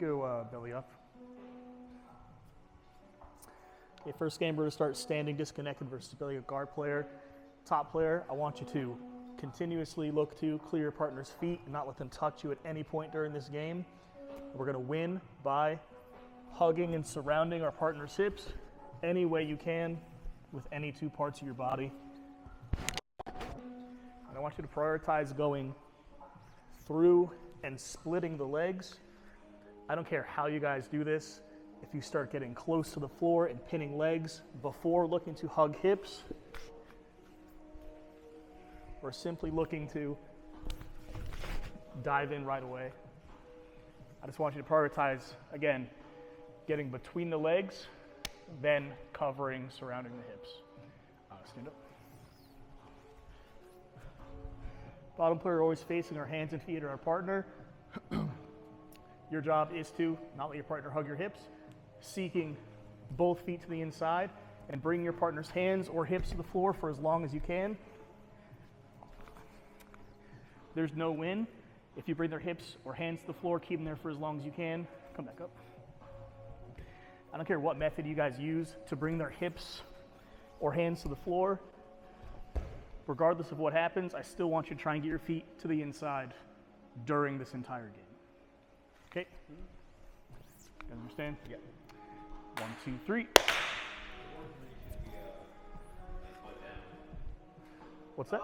Go belly up. Okay, first game we're going to start standing disconnected versus belly up guard player. Top player, I want you to continuously look to clear your partner's feet and not let them touch you at any point during this game. We're going to win by hugging and surrounding our partner's hips any way you can with any two parts of your body. And I want you to prioritize going through and splitting the legs. I don't care how you guys do this. If you start getting close to the floor and pinning legs before looking to hug hips, we're simply looking to dive in right away. I just want you to prioritize, again, getting between the legs, then covering, surrounding the hips. Stand up. Bottom player always facing our hands and feet or our partner. Your job is to not let your partner hug your hips, seeking both feet to the inside, and bring your partner's hands or hips to the floor for as long as you can. There's no win. If you bring their hips or hands to the floor, keep them there for as long as you can. Come back up. I don't care what method you guys use to bring their hips or hands to the floor. Regardless of what happens, I still want you to try and get your feet to the inside during this entire game. Okay? You guys understand? Yeah. 1, 2, 3. What's that?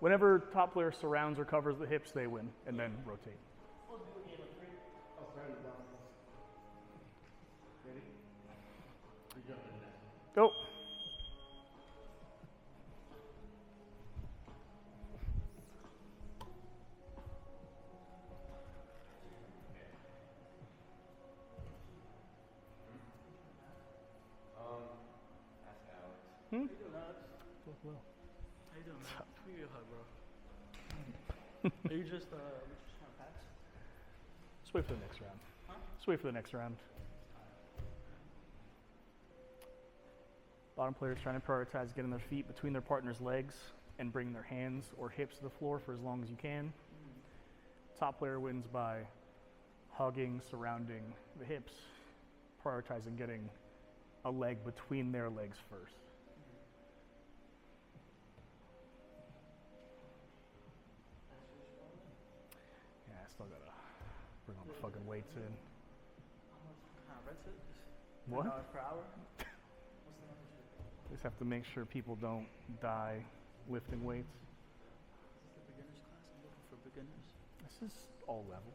Whenever top player surrounds or covers the hips, they win, and then rotate. Go. How you doing, Alex? How you doing, man? Give me a hug, bro. Are you just trying to pass? Let's wait for the next round. Huh? Let's wait for the next round. Bottom players trying to prioritize getting their feet between their partner's legs and bring their hands or hips to the floor for as long as you can. Top player wins by hugging, surrounding the hips, prioritizing getting a leg between their legs first. Yeah, I still gotta bring all the fucking weights in. What? $10 per hour? Just have to make sure people don't die lifting weights. Is this the beginner's class? I'm looking for beginners. This is all levels.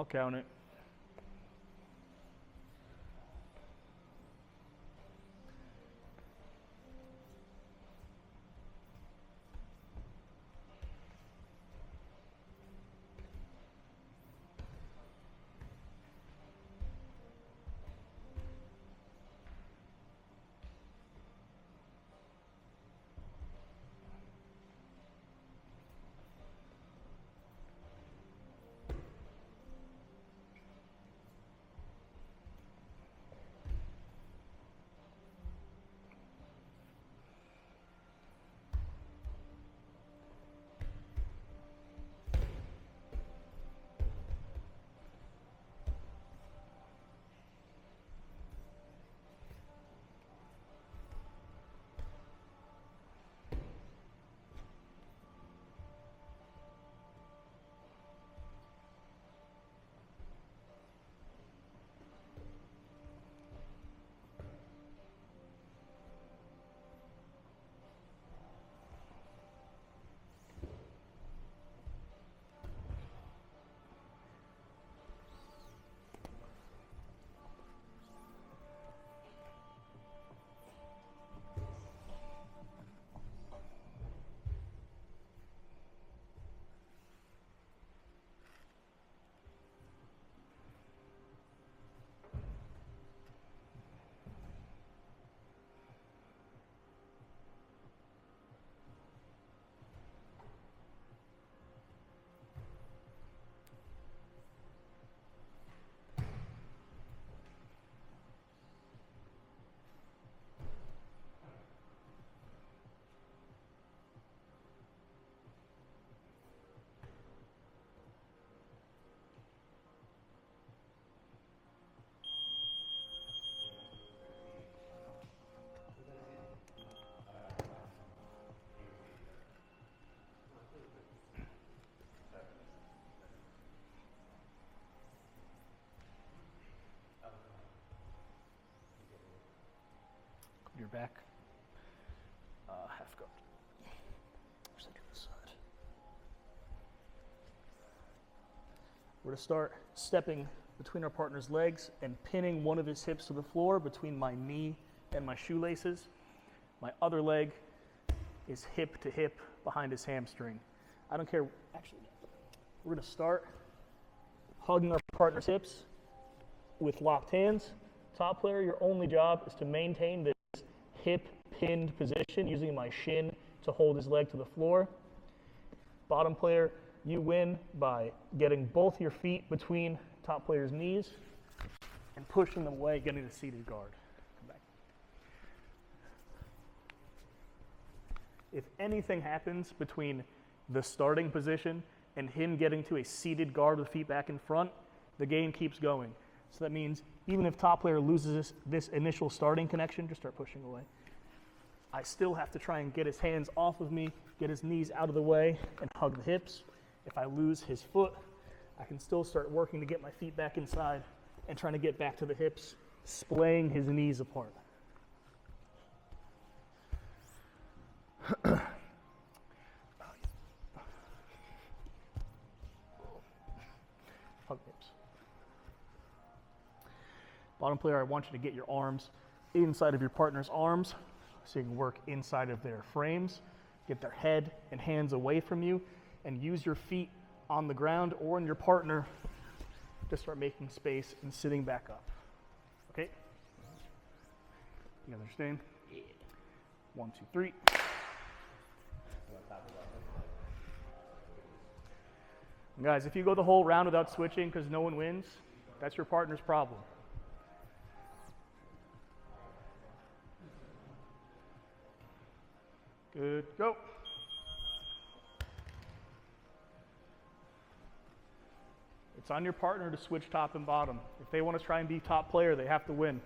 I'll count it. Your back. Half guard. Center to the side. We're going to start stepping between our partner's legs and pinning one of his hips to the floor between my knee and my shoelaces. My other leg is hip to hip behind his hamstring. I don't care. Actually, we're going to start hugging our partner's hips with locked hands. Top player, your only job is to maintain this hip pinned position using my shin to hold his leg to the floor. Bottom player, you win by getting both your feet between top player's knees and pushing them away, getting a seated guard. Come back. If anything happens between the starting position and him getting to a seated guard with feet back in front, the game keeps going. So that means even if top player loses this initial starting connection, just start pushing away. I still have to try and get his hands off of me, get his knees out of the way, and hug the hips. If I lose his foot, I can still start working to get my feet back inside and trying to get back to the hips, splaying his knees apart. Hug hips. Bottom player, I want you to get your arms inside of your partner's arms so you can work inside of their frames. Get their head and hands away from you and use your feet on the ground or in your partner to start making space and sitting back up. Okay? You understand? Yeah. 1, 2, 3. And guys, if you go the whole round without switching because no one wins, that's your partner's problem. Good, go. It's on your partner to switch top and bottom. If they want to try and be top player, they have to win.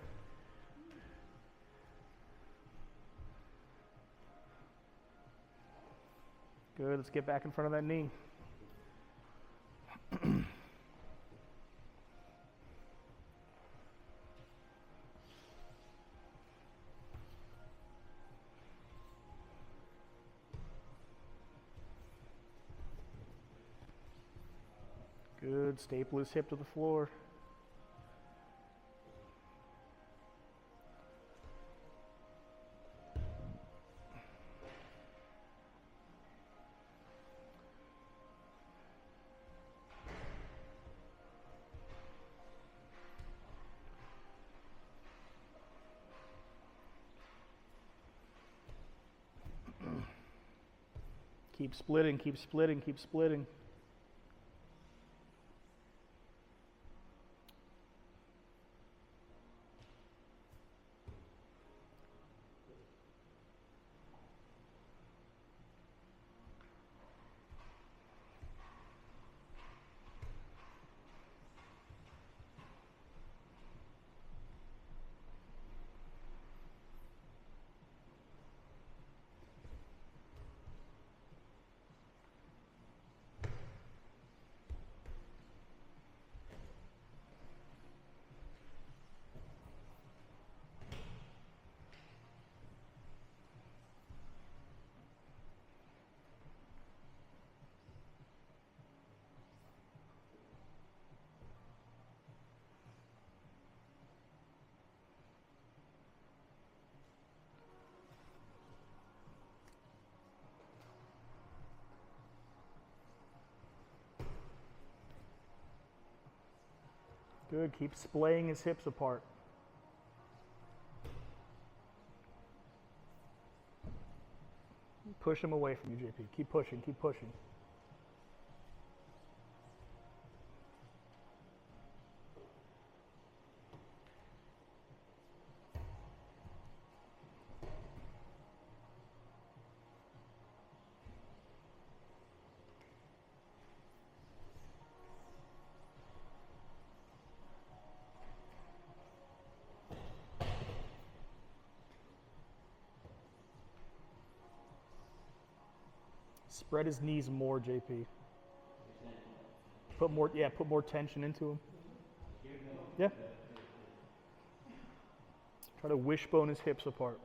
Good, let's get back in front of that knee. Good. Good. Staple his hip to the floor. Keep splitting, keep splitting, keep splitting. Good. Keep splaying his hips apart. Push him away from you, JP. Keep pushing, keep pushing. Spread his knees more, JP. Put more tension into him. Yeah. Try to wishbone his hips apart.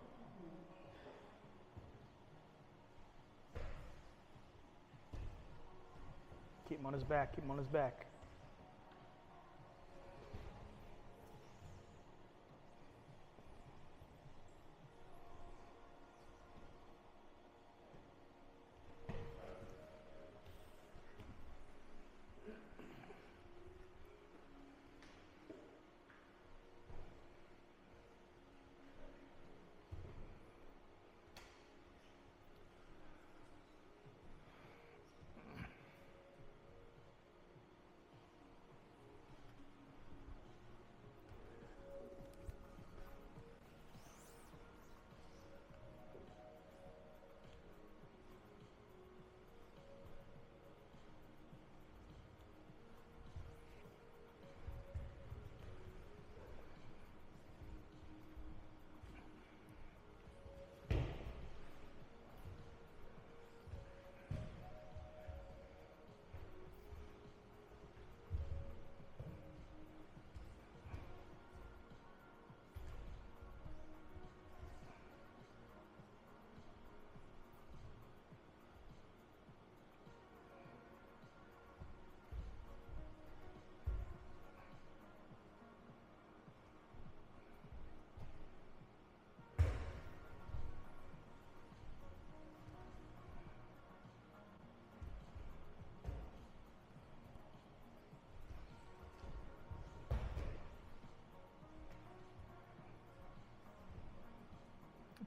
Keep him on his back, keep him on his back.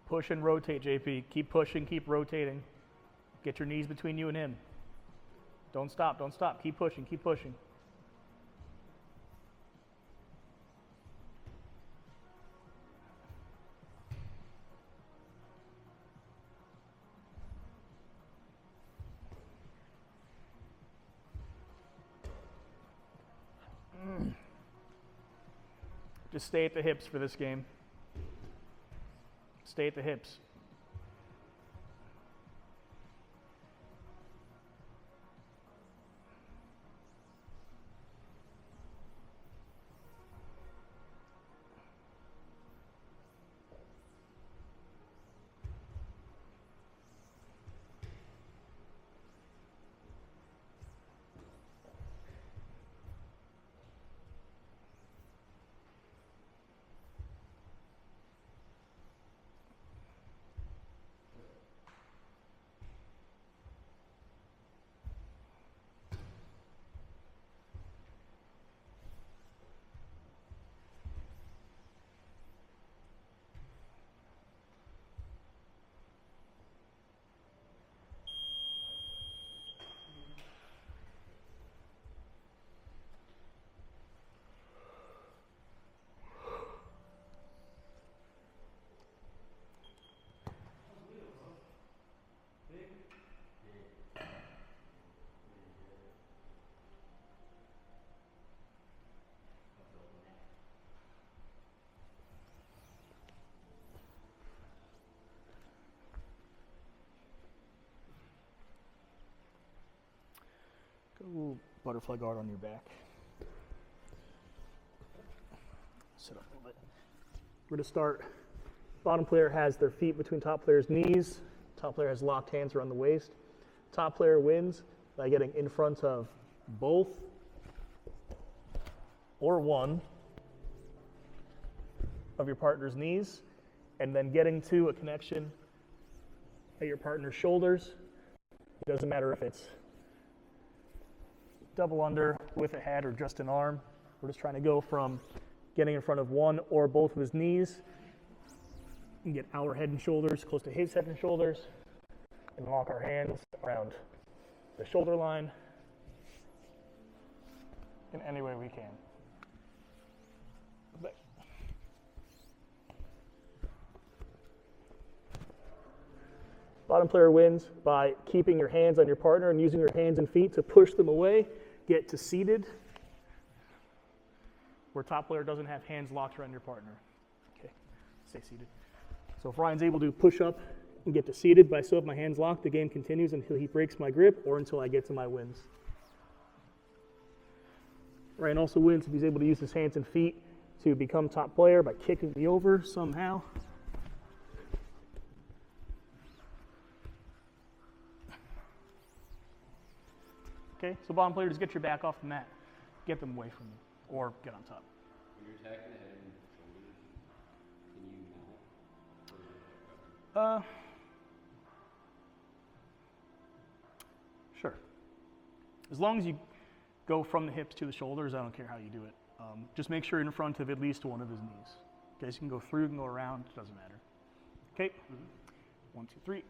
Push and rotate, JP. Keep pushing, keep rotating. Get your knees between you and him. Don't stop, don't stop. Keep pushing, keep pushing. Just stay at the hips for this game. Stay at the hips. Put a little butterfly guard on your back. Sit up a little bit. We're going to start. Bottom player has their feet between top player's knees. Top player has locked hands around the waist. Top player wins by getting in front of both or one of your partner's knees, and then getting to a connection at your partner's shoulders. It doesn't matter if it's double under with a head or just an arm. We're just trying to go from getting in front of one or both of his knees and get our head and shoulders close to his head and shoulders, and lock our hands around the shoulder line in any way we can. Bottom player wins by keeping your hands on your partner and using your hands and feet to push them away. Get to seated, where top player doesn't have hands locked around your partner. Okay, stay seated. So if Ryan's able to push up and get to seated, but I still have my hands locked, the game continues until he breaks my grip or until I get to my wins. Ryan also wins if he's able to use his hands and feet to become top player by kicking me over somehow. Okay, so bottom player, just get your back off the mat. Get them away from you, or get on top. When you're attacking the head and shoulders, can you mount? Sure. As long as you go from the hips to the shoulders, I don't care how you do it. Just make sure you're in front of at least one of his knees. Okay, so you can go through, you can go around, it doesn't matter. Okay, 1, 2, 3.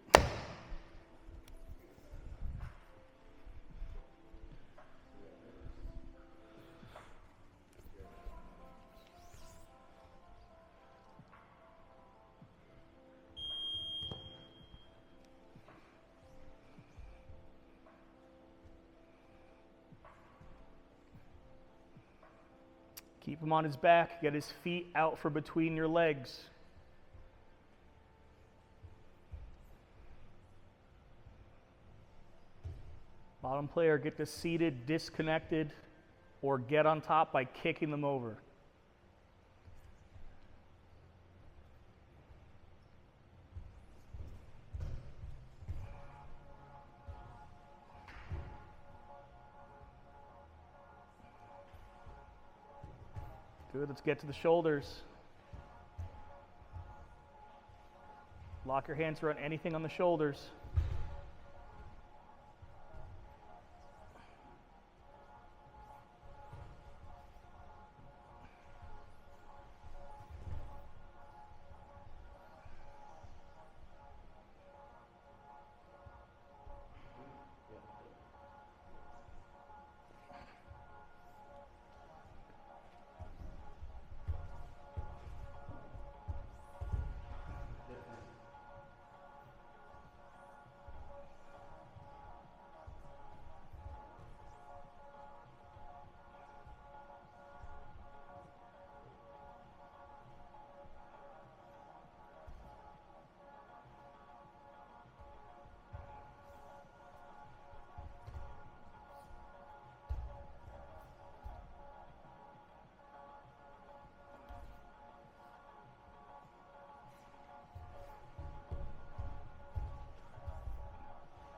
Keep him on his back, get his feet out from between your legs. Bottom player, get this seated, disconnected, or get on top by kicking them over. Good, let's get to the shoulders. Lock your hands around anything on the shoulders.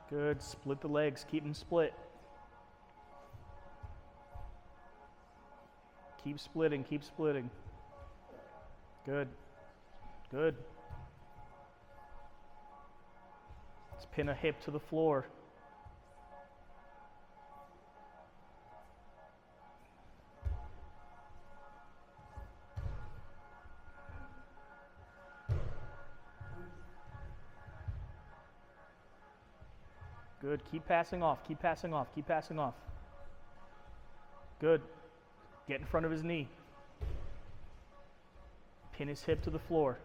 Good, split the legs, keep them split. Keep splitting, keep splitting. Good, good. Let's pin a hip to the floor. Good, keep passing off, keep passing off, keep passing off. Good, get in front of his knee. Pin his hip to the floor.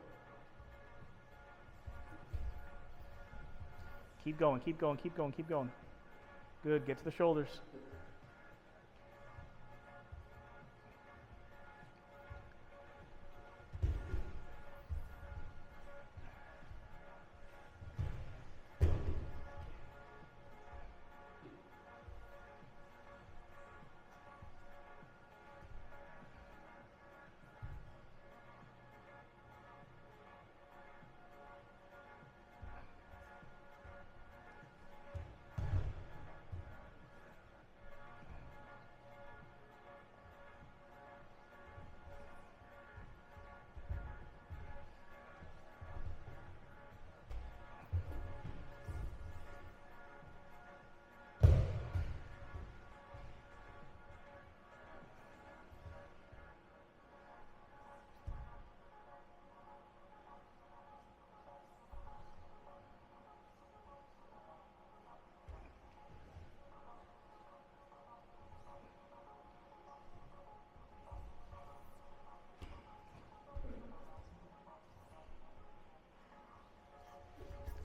Keep going, keep going, keep going, keep going. Good, get to the shoulders.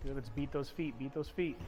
Good, let's beat those feet, beat those feet.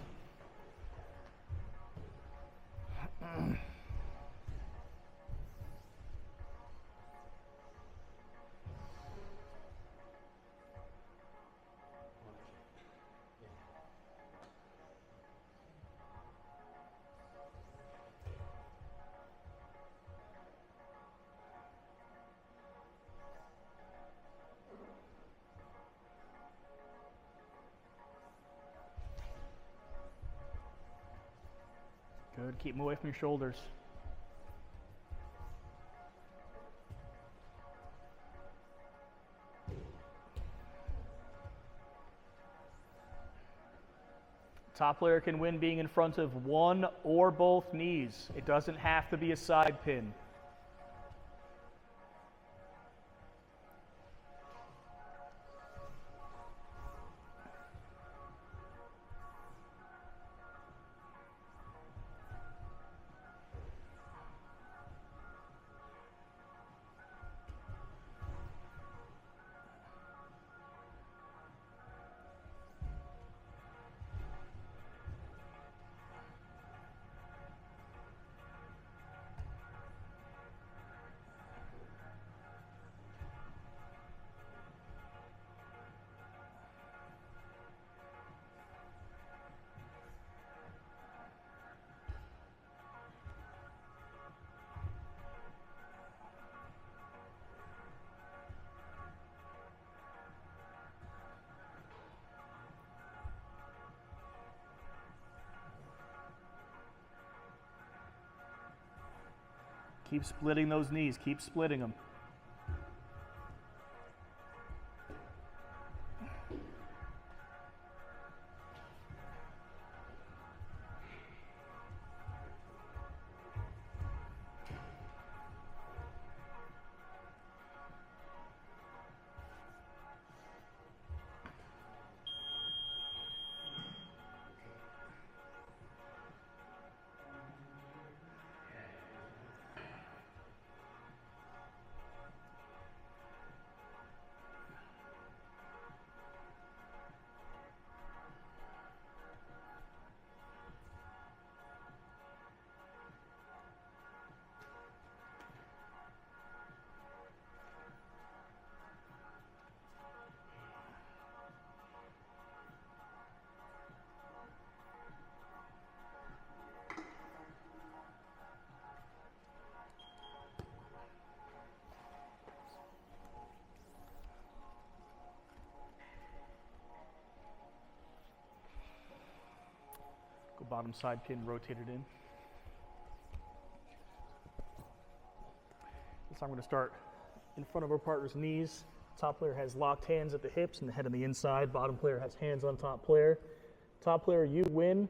Good, keep them away from your shoulders. Top player can win being in front of one or both knees. It doesn't have to be a side pin. Keep splitting those knees, keep splitting them. Go bottom side pin, rotate it in. So I'm going to start in front of our partner's knees. Top player has locked hands at the hips and the head on the inside. Bottom player has hands on top player. Top player, you win.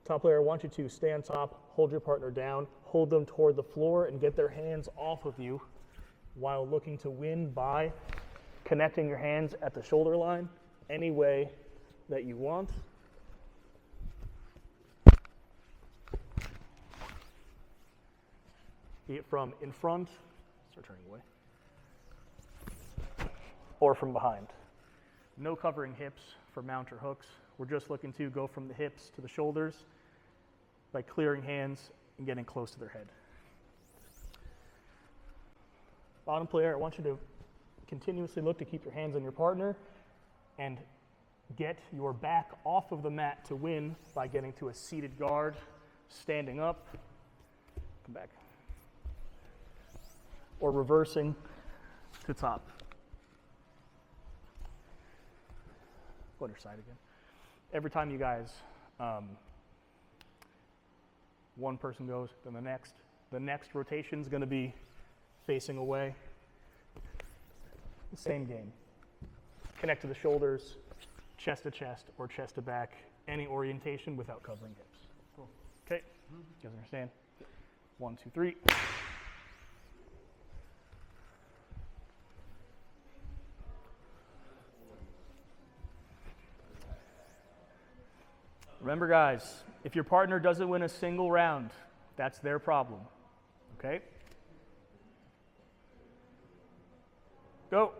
Top player, I want you to stay on top, hold your partner down, hold them toward the floor, and get their hands off of you while looking to win by connecting your hands at the shoulder line any way that you want. Be it from in front, start turning away, or from behind. No covering hips for mount or hooks. We're just looking to go from the hips to the shoulders by clearing hands and getting close to their head. Bottom player, I want you to continuously look to keep your hands on your partner and get your back off of the mat to win by getting to a seated guard, standing up, come back, or reversing to top. Go on your side again. Every time you guys, one person goes, then the next rotation is going to be facing away. Same game. Connect to the shoulders, chest to chest, or chest to back. Any orientation without covering hips. Cool. Okay, you guys understand? 1, 2, 3. Remember, guys, if your partner doesn't win a single round, that's their problem. Okay? Go.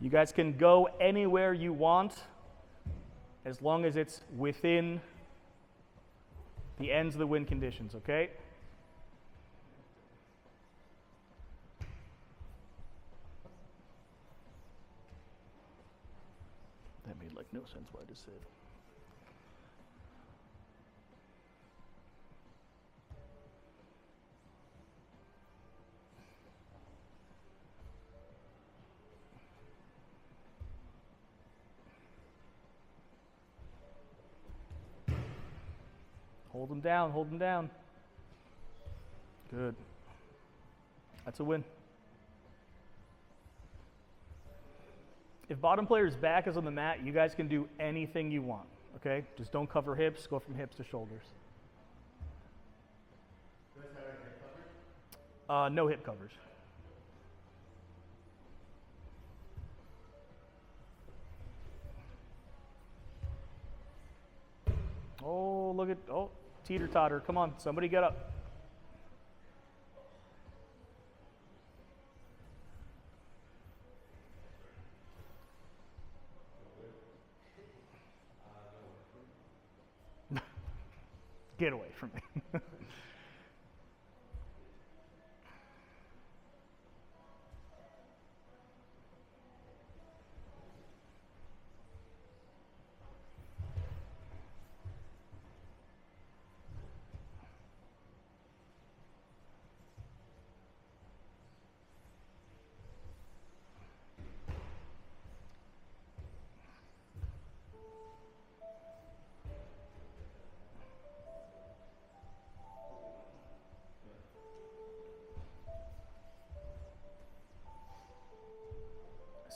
You guys can go anywhere you want as long as it's within the ends of the wind conditions, okay? That made like no sense what I just said. Hold them down, hold them down. Good. That's a win. If bottom player's back is on the mat, you guys can do anything you want, okay? Just don't cover hips, go from hips to shoulders. No hip covers. Oh, look at, oh, teeter-totter. Come on, somebody get up. Get away from me.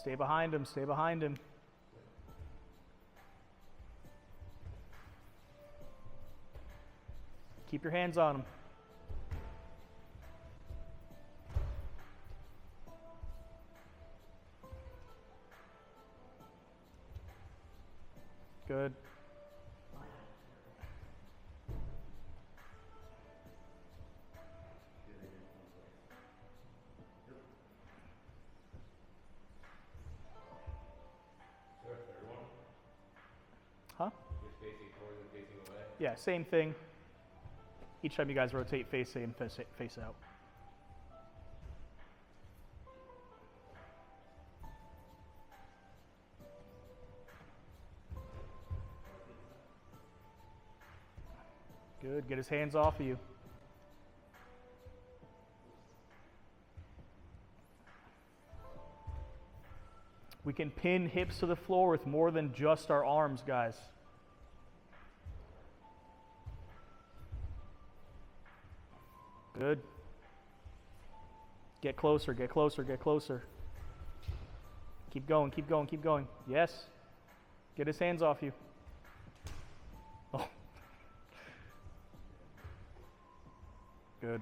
Stay behind him, stay behind him. Keep your hands on him. Good. Huh? You're facing forward and facing away. Yeah, same thing. Each time you guys rotate, face in, face out. Good. Get his hands off of you. We can pin hips to the floor with more than just our arms, guys. Good. Get closer, get closer, get closer. Keep going, keep going, keep going. Yes. Get his hands off you. Oh. Good.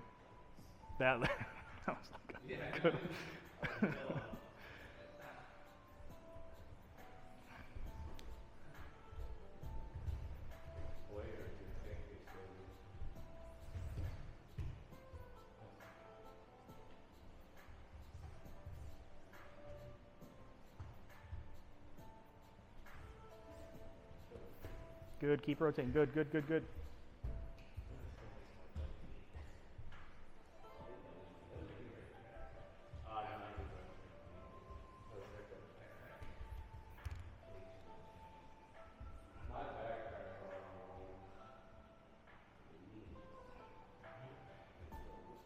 That was like good. Good, keep rotating. Good, good, good, good.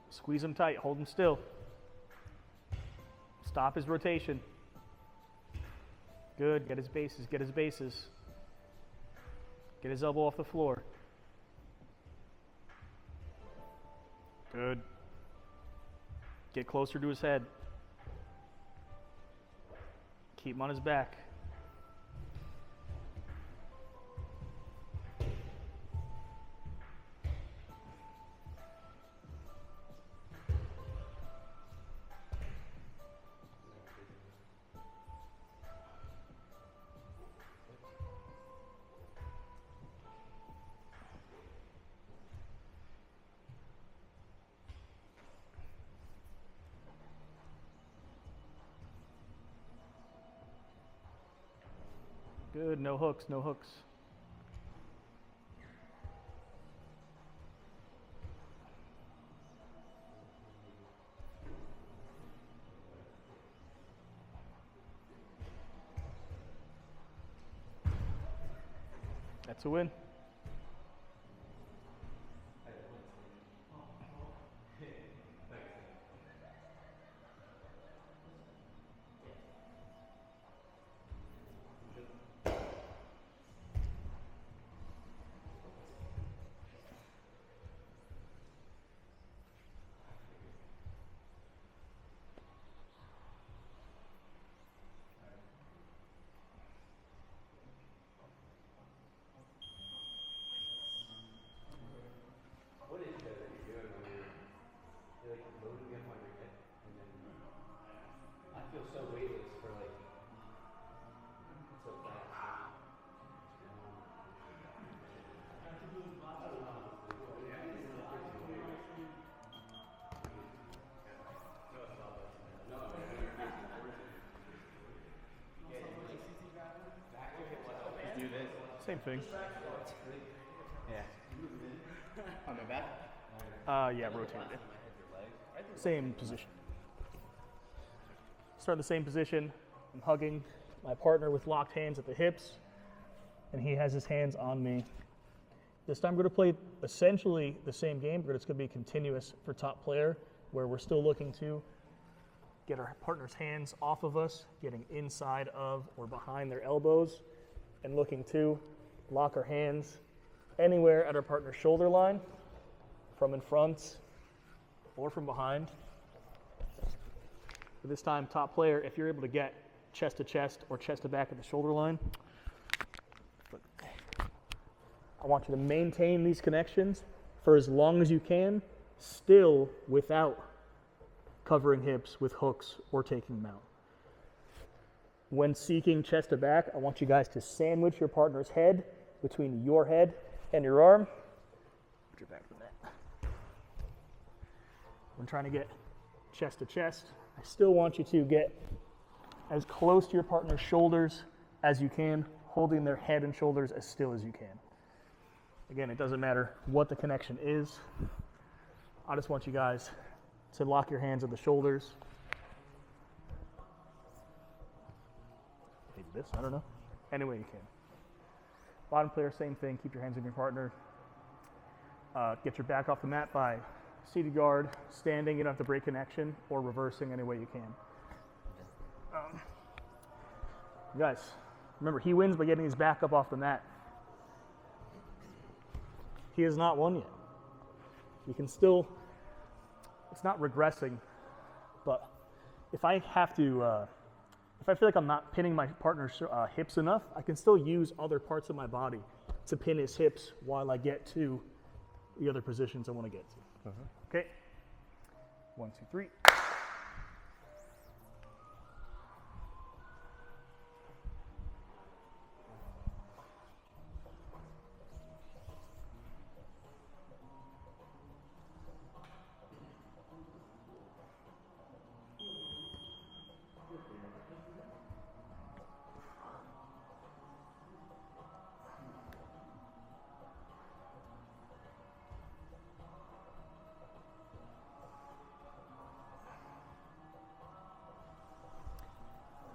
Squeeze him tight, hold him still. Stop his rotation. Good, get his bases, get his bases. Get his elbow off the floor. Good. Get closer to his head. Keep him on his back. Good, no hooks, no hooks. That's a win. What is that you're doing when you're like loading up on your hip and then I feel so weightless for like so fast. Do this. Same thing. Yeah. On my back? Yeah, rotate it. Same position. Start in the same position. I'm hugging my partner with locked hands at the hips, and he has his hands on me. This time we're going to play essentially the same game, but it's going to be continuous for top player, where we're still looking to get our partner's hands off of us, getting inside of or behind their elbows, and looking to lock our hands anywhere at our partner's shoulder line, from in front or from behind. But this time, top player, if you're able to get chest to chest or chest to back at the shoulder line, I want you to maintain these connections for as long as you can, still without covering hips with hooks or taking them out. When seeking chest to back, I want you guys to sandwich your partner's head between your head and your arm. Put your back to that. When trying to get chest to chest, I still want you to get as close to your partner's shoulders as you can, holding their head and shoulders as still as you can. Again, it doesn't matter what the connection is. I just want you guys to lock your hands at the shoulders. Maybe this, I don't know. Any way you can. Bottom player, same thing. Keep your hands on your partner. Get your back off the mat by seated guard, standing. You don't have to break connection, or reversing any way you can. Guys, remember, he wins by getting his back up off the mat. He has not won yet. You can still, it's not regressing, but if I have to, if I feel like I'm not pinning my partner's hips enough, I can still use other parts of my body to pin his hips while I get to the other positions I want to get to. Okay? 1, 2, 3.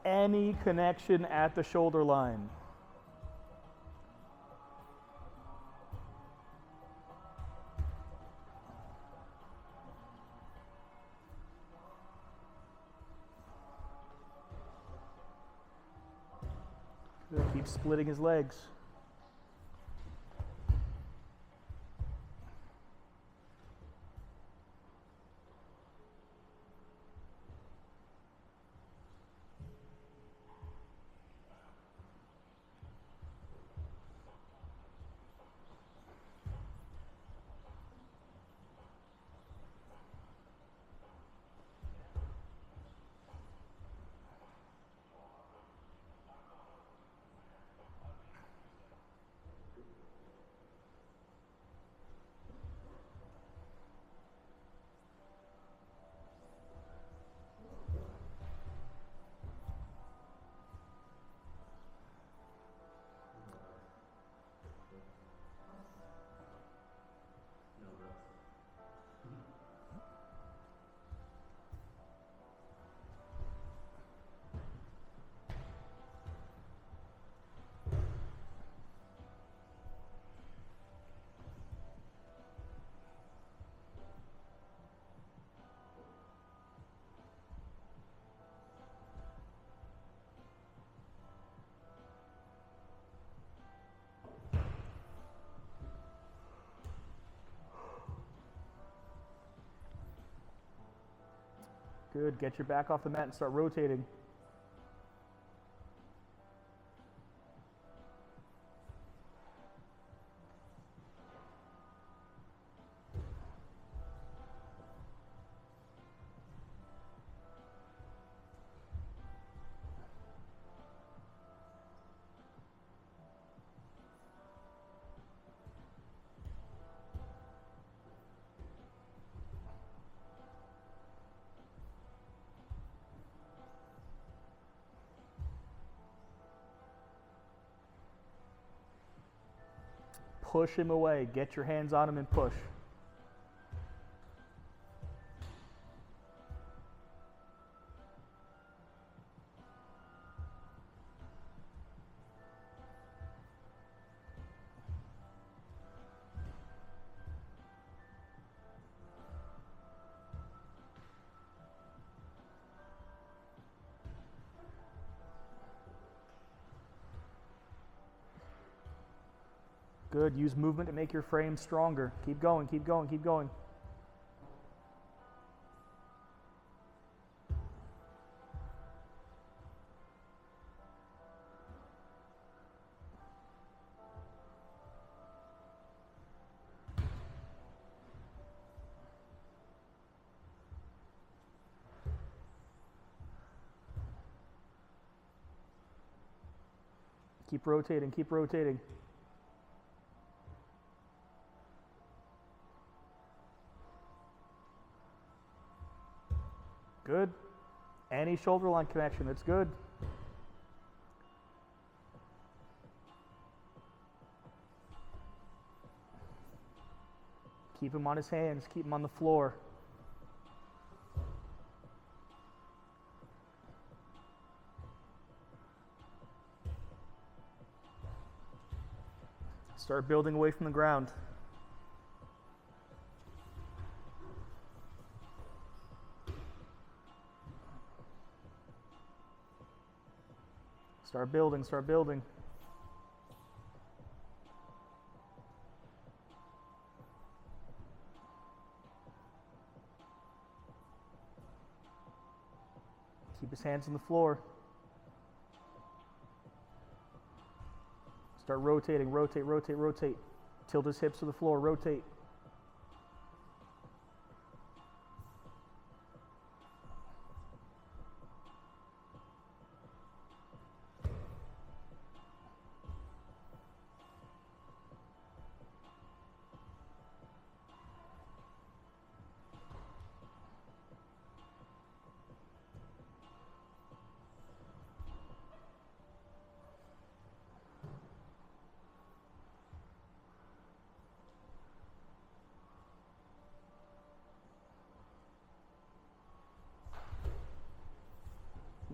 Any connection at the shoulder line. Good. Keep splitting his legs. Good. Get your back off the mat and start rotating. Push him away. Get your hands on him and push. Good. Use movement to make your frame stronger. Keep going, keep going, keep going. Keep rotating, keep rotating. Good. Any shoulder line connection, that's good. Keep him on his hands, keep him on the floor. Start building away from the ground. Start building, start building. Keep his hands on the floor. Start rotating, rotate, rotate, rotate. Tilt his hips to the floor, rotate.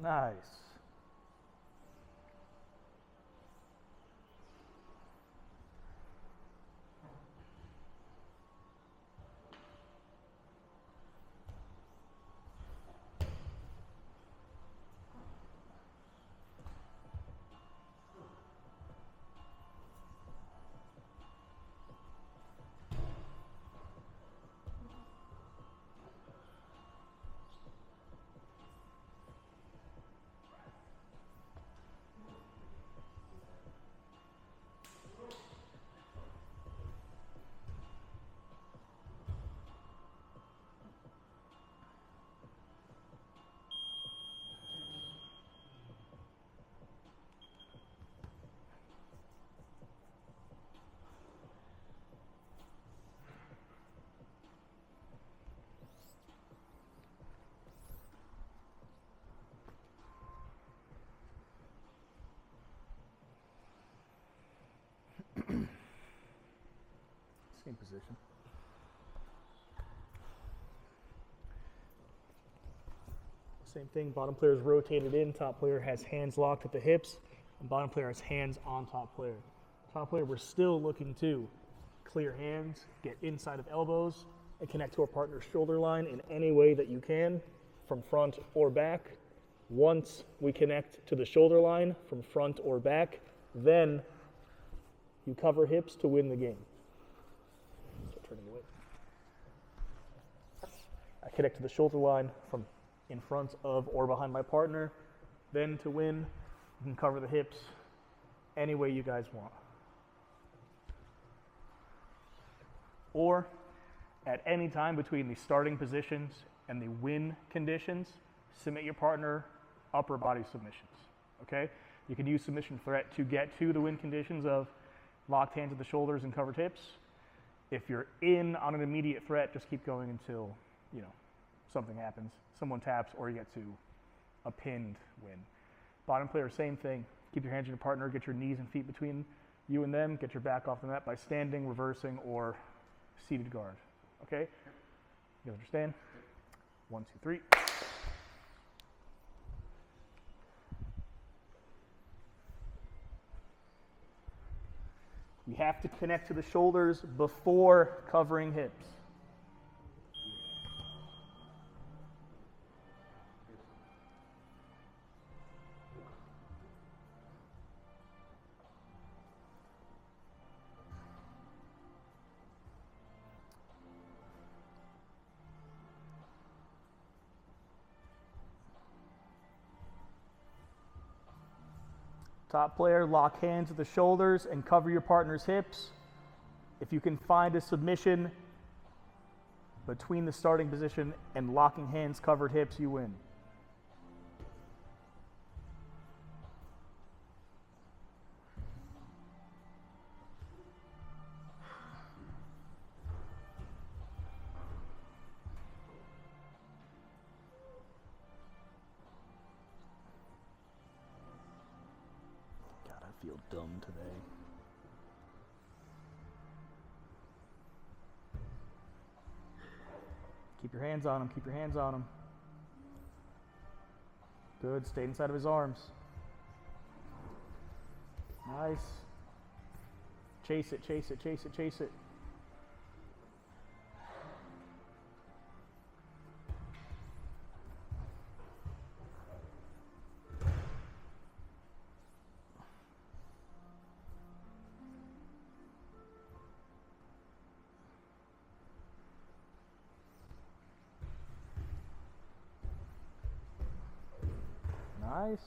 Nice. Same position. Same thing, bottom player is rotated in, top player has hands locked at the hips, and bottom player has hands on top player. Top player, we're still looking to clear hands, get inside of elbows, and connect to our partner's shoulder line in any way that you can, from front or back. Once we connect to the shoulder line from front or back, then you cover hips to win the game. Start turning away. I connect to the shoulder line from in front of or behind my partner. Then to win, you can cover the hips any way you guys want. Or at any time between the starting positions and the win conditions, submit your partner upper body submissions, okay? You can use submission threat to get to the win conditions of locked hands at the shoulders and covered hips. If you're in on an immediate threat, just keep going until, something happens. Someone taps or you get to a pinned win. Bottom player, same thing. Keep your hands on your partner, get your knees and feet between you and them, get your back off the mat by standing, reversing, or seated guard, okay? You understand? 1, 2, 3. You have to connect to the shoulders before covering hips. Top player, lock hands at the shoulders and cover your partner's hips. If you can find a submission between the starting position and locking hands, covered hips, you win. I feel dumb today. Keep your hands on him, keep your hands on him. Good, stay inside of his arms. Nice. Chase it, chase it, chase it, chase it. Nice.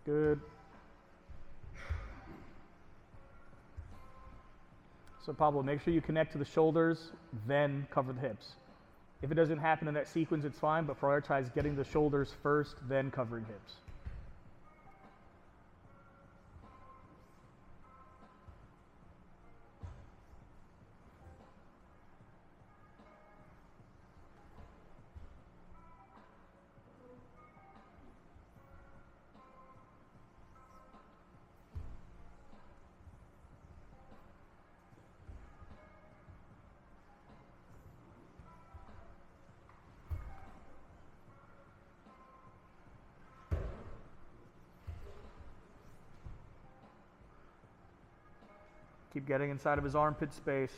Good. So Pablo, make sure you connect to the shoulders, then cover the hips. If it doesn't happen in that sequence, it's fine, but prioritize getting the shoulders first, then covering hips. Keep getting inside of his armpit space.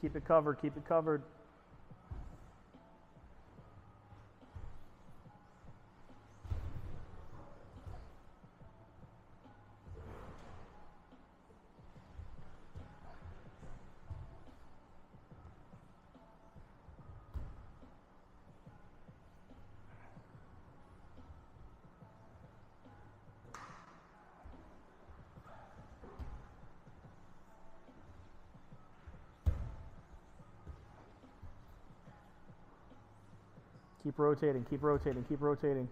Keep it covered, keep it covered. Keep rotating, keep rotating, keep rotating.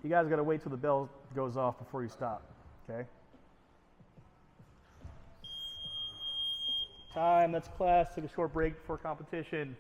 You guys gotta wait till the bell goes off before you stop, okay? Time, that's class. Take a short break before competition.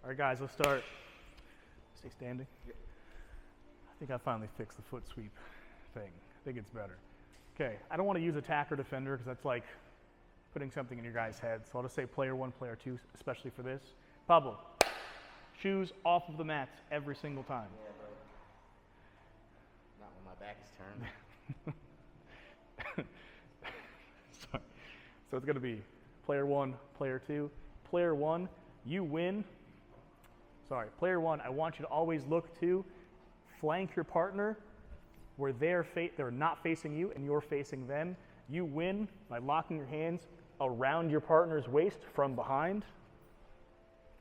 All right, guys, let's start. Stay standing. I think I finally fixed the foot sweep thing. I think it's better. Okay, I don't want to use attacker defender because that's like putting something in your guy's head. So I'll just say player 1, player 2, especially for this. Pablo, shoes off of the mats every single time. Yeah, bro. Not when my back is turned. So it's going to be player 1, player 2. Player 1, you win. Sorry, player 1, I want you to always look to flank your partner where they're not facing you and you're facing them. You win by locking your hands around your partner's waist from behind,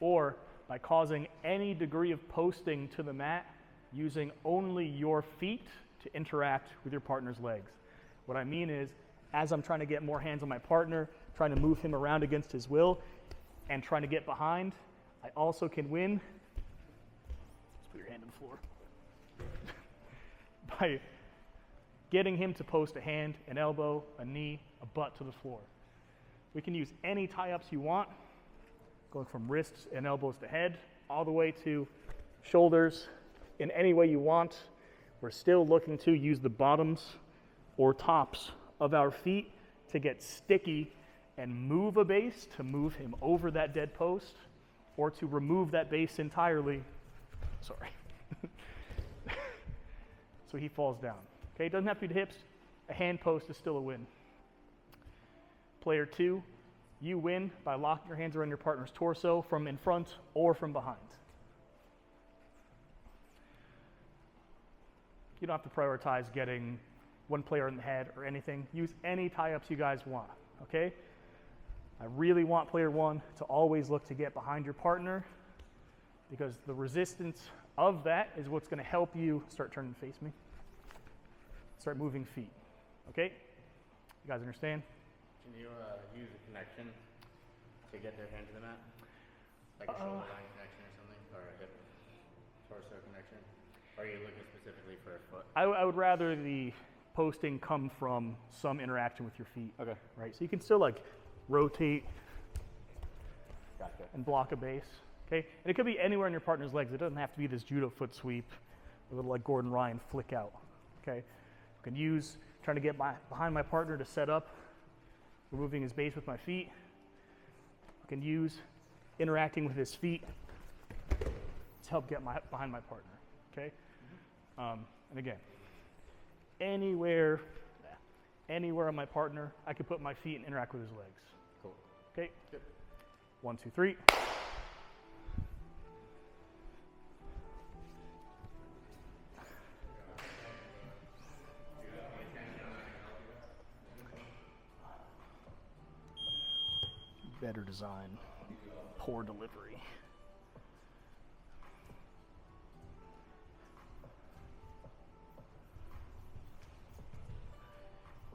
or by causing any degree of posting to the mat using only your feet to interact with your partner's legs. What I mean is, as I'm trying to get more hands on my partner, trying to move him around against his will, and trying to get behind, I also can win. Just put your hand on the floor. By getting him to post a hand, an elbow, a knee, a butt to the floor. We can use any tie-ups you want, going from wrists and elbows to head, all the way to shoulders, in any way you want. We're still looking to use the bottoms or tops of our feet to get sticky and move a base, to move him over that dead post, or to remove that base entirely. Sorry. So he falls down. Okay, it doesn't have to be the hips. A hand post is still a win. Player 2, you win by locking your hands around your partner's torso from in front or from behind. You don't have to prioritize getting one player in the head or anything. Use any tie-ups you guys want, okay? I really want player 1 to always look to get behind your partner, because the resistance of that is what's going to help you start turning to face me. Start moving feet, okay? You guys understand? Can you use a connection to get their hand to the mat? Like a shoulder line connection or something? Or a hip torso connection? Or are you looking specifically for a foot? I would rather the posting come from some interaction with your feet. Okay. Right? So you can still like rotate Gotcha. and block a base. Okay? And it could be anywhere in your partner's legs. It doesn't have to be this judo foot sweep, a little like Gordon Ryan flick out. Okay? I can use trying to get behind my partner to set up, removing his base with my feet. I can use interacting with his feet to help get behind my partner. Okay? And again, anywhere on my partner, I can put my feet and interact with his legs. Cool. Okay? Good. 1, 2, 3. Better design, poor delivery.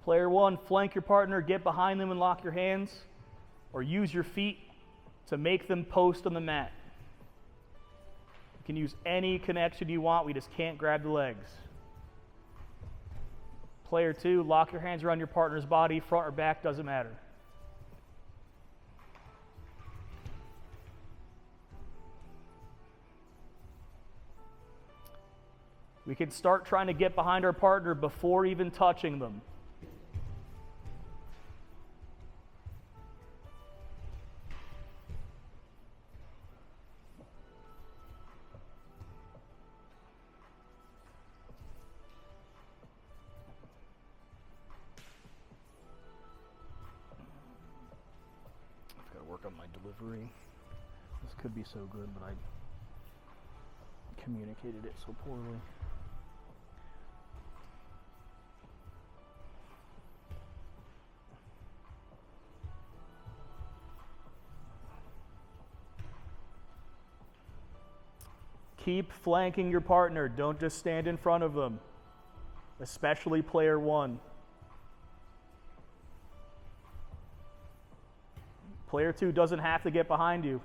Player 1, flank your partner, get behind them and lock your hands, or use your feet to make them post on the mat. You can use any connection you want, we just can't grab the legs. Player 2, lock your hands around your partner's body, front or back, doesn't matter. We can start trying to get behind our partner before even touching them. I've got to work on my delivery. This could be so good, but I communicated it so poorly. Keep flanking your partner. Don't just stand in front of them, especially player 1. Player 2 doesn't have to get behind you.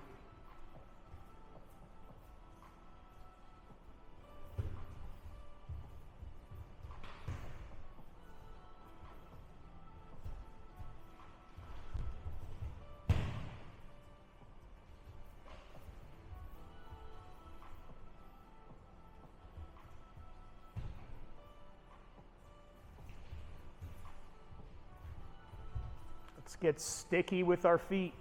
Let's get sticky with our feet.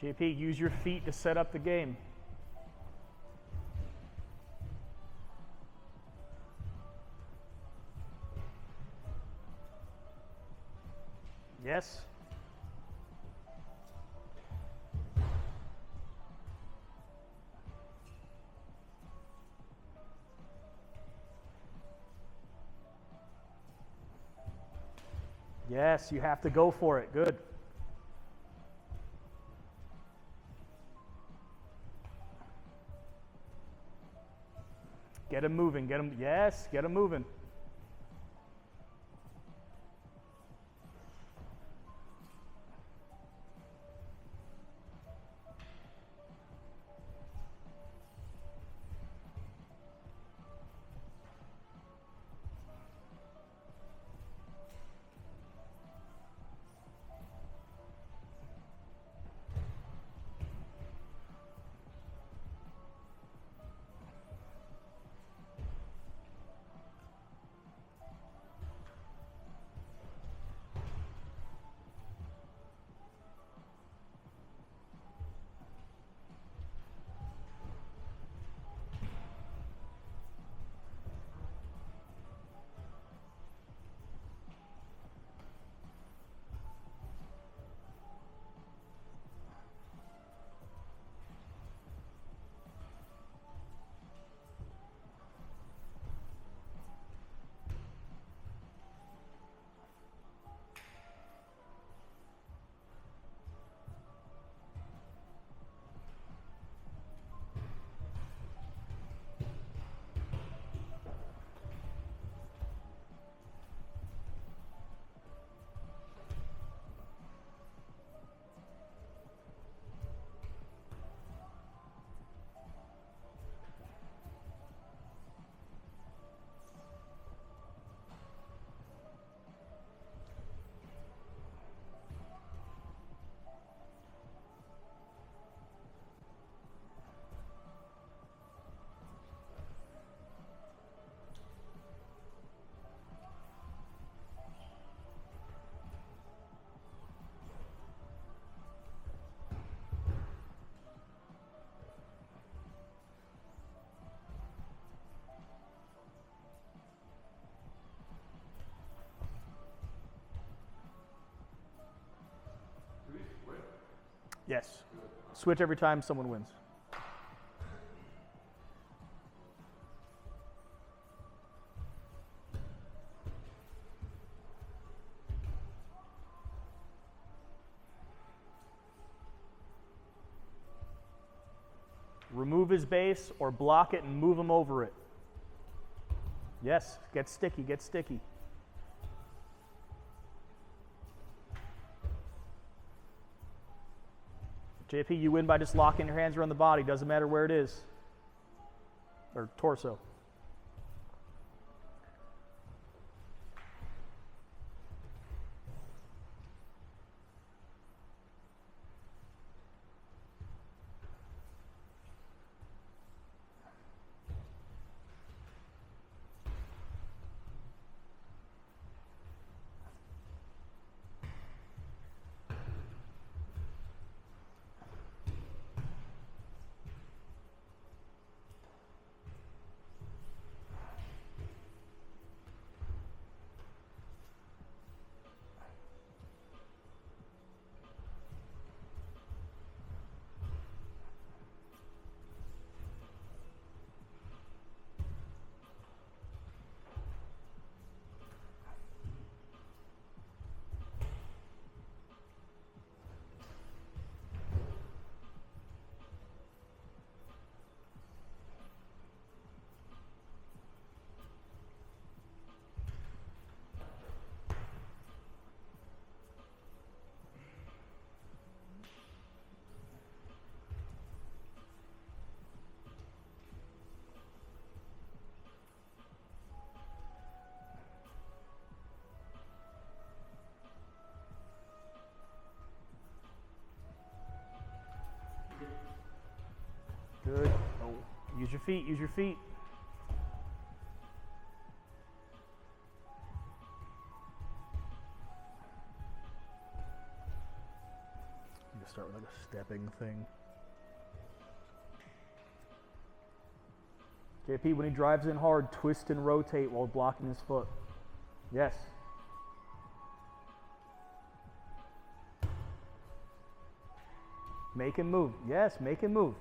JP, use your feet to set up the game. Yes? Yes, you have to go for it. Good. Get him moving. Get him. Yes, get him moving. Yes. Switch every time someone wins. Remove his base or block it and move him over it. Yes, get sticky, get sticky. JP, you win by just locking your hands around the body. Doesn't matter where it is. Or torso. Good. Oh, use your feet, use your feet. I'm gonna start with like a stepping thing. JP, when he drives in hard, twist and rotate while blocking his foot. Yes. Make him move. Yes, make him move.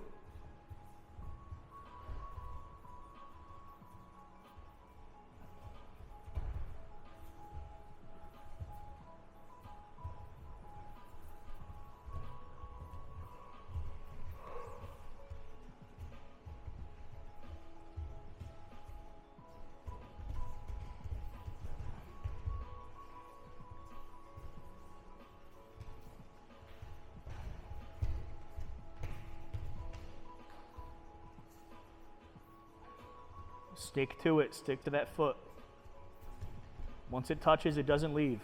Stick to it, stick to that foot. Once it touches, it doesn't leave.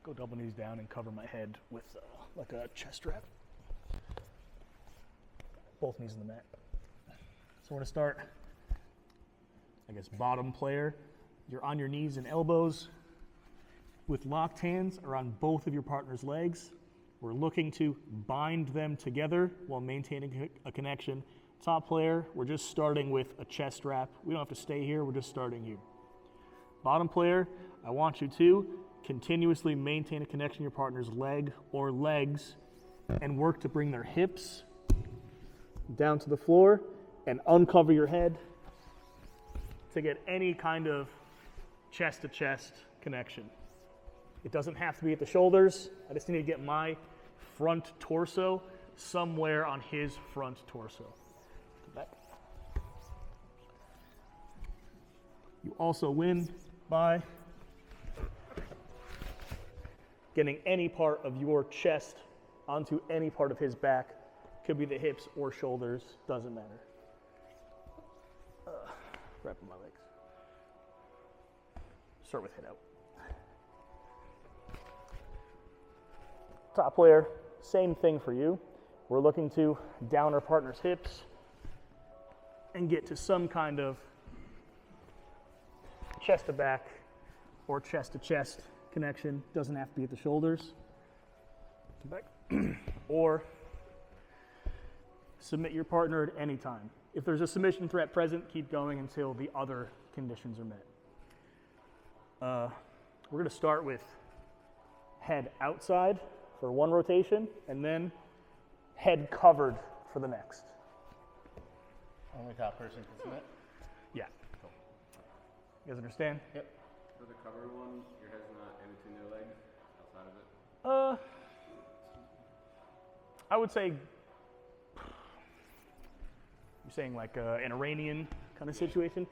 Go double knees down and cover my head with like a chest wrap. Both knees on the mat. So we're gonna start, I guess, bottom player. You're on your knees and elbows with locked hands around both of your partner's legs. We're looking to bind them together while maintaining a connection. Top player, we're just starting with a chest wrap. We don't have to stay here, we're just starting here. Bottom player, I want you to continuously maintain a connection to your partner's leg or legs and work to bring their hips down to the floor and uncover your head to get any kind of chest-to-chest connection. It doesn't have to be at the shoulders. I just need to get my front torso somewhere on his front torso. Back. You also win by getting any part of your chest onto any part of his back. Could be the hips or shoulders, doesn't matter. Wrapping my legs. Start with head out. Top layer, same thing for you. We're looking to down our partner's hips and get to some kind of chest to back or chest to chest connection. Doesn't have to be at the shoulders. Back. Or submit your partner at any time. If there's a submission threat present, keep going until the other conditions are met. We're going to start with head outside for one rotation, and then head covered for the next. Only top person can submit? Yeah. Cool. You guys understand? Yep. For the covered one, your head's not in between their legs, outside of it? I would say, you're saying like an Iranian kind of situation?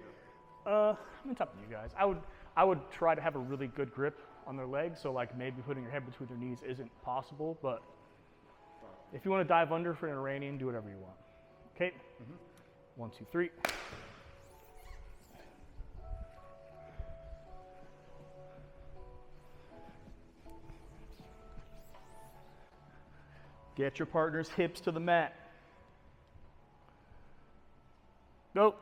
I mean, it's up to you guys. I would try to have a really good grip on their legs, so like maybe putting your head between their knees isn't possible, but if you want to dive under for an Iranian, do whatever you want. Okay? 1, 2, 3. Get your partner's hips to the mat. Go.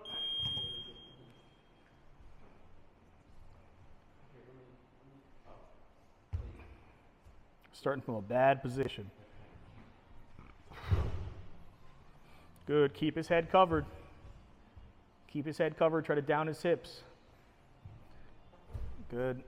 Starting from a bad position. Good. Keep his head covered. Keep his head covered. Try to down his hips. Good.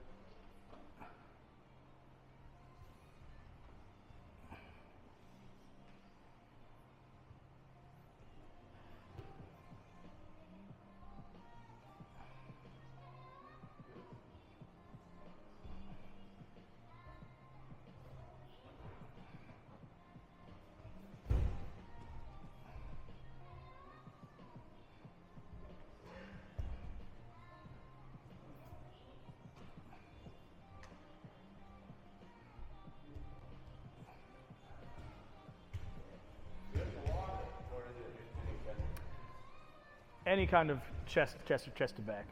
Any kind of chest or chest to back.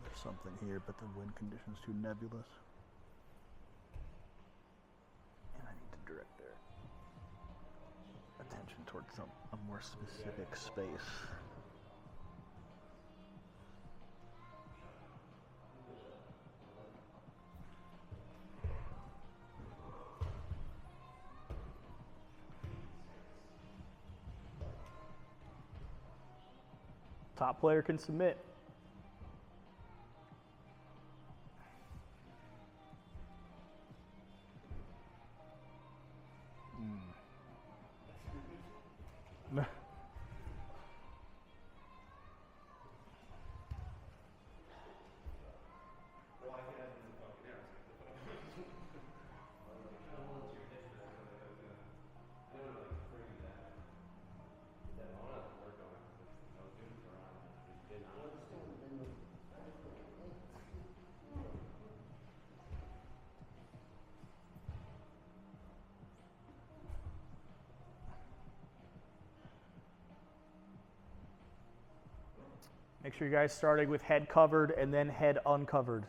There's something here, but the wind condition's too nebulous. Direct their attention towards a more specific space. Top player can submit. Make sure you guys starting with head covered and then head uncovered.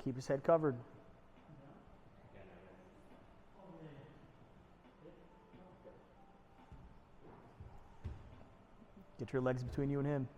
Keep his head covered. Get your legs between you and him.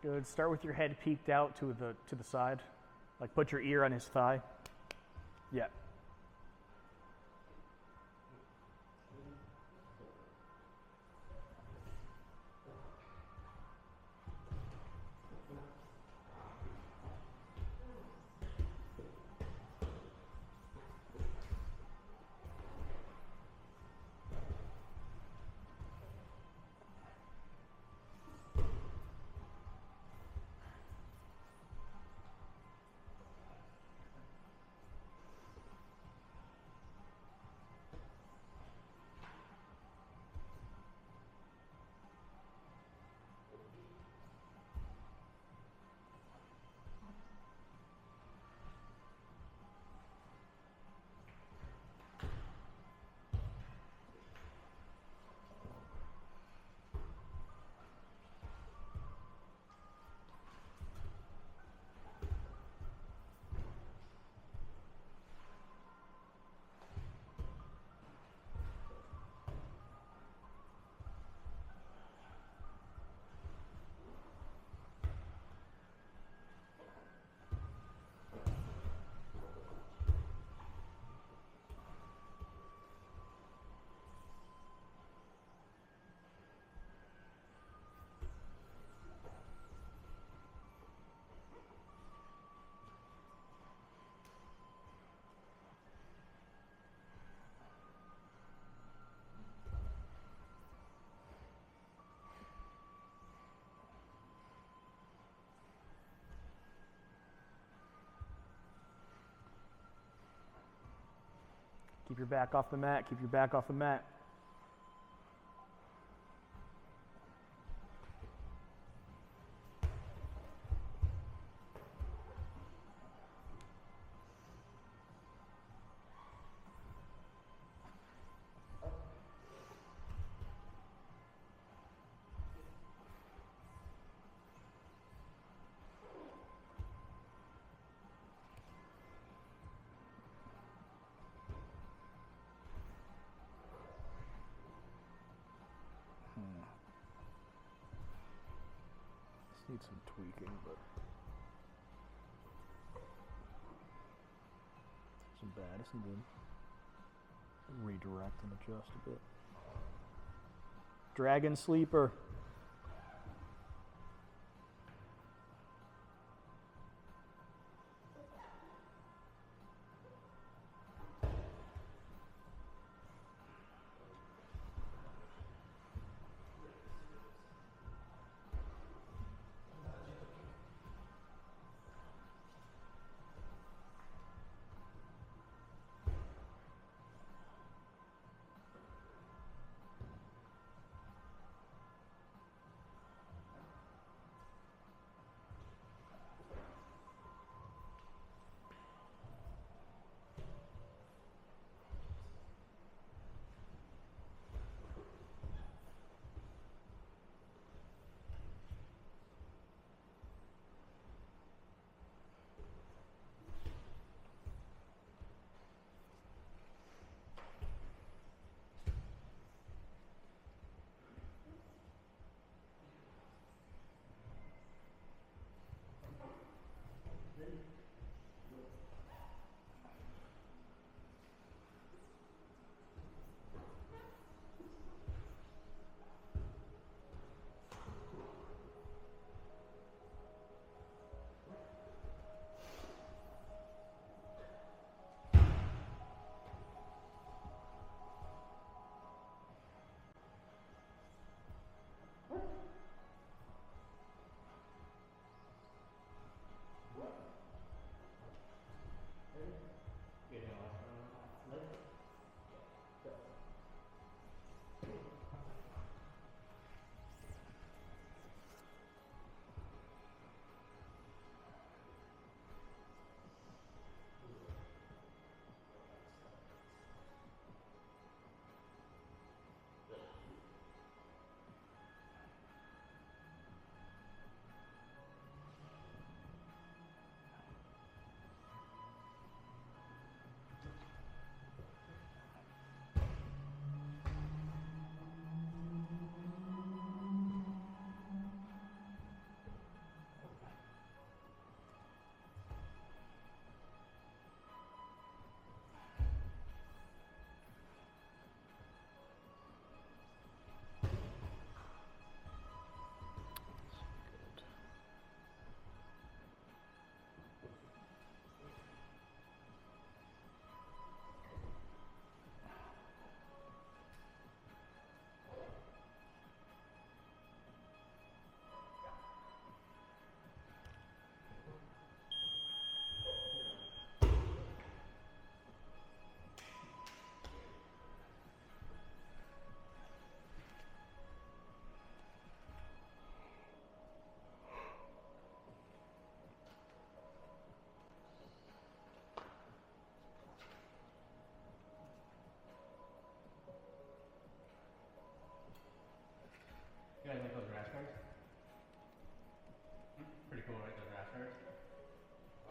Good. Start with your head peeked out to the side. Like put your ear on his thigh. Yeah. Keep your back off the mat. Keep your back off the mat. Needs some tweaking, but some bad, some good. Redirect and adjust a bit. Dragon sleeper. You guys like those grass cards? Pretty cool, right? Those grass cards?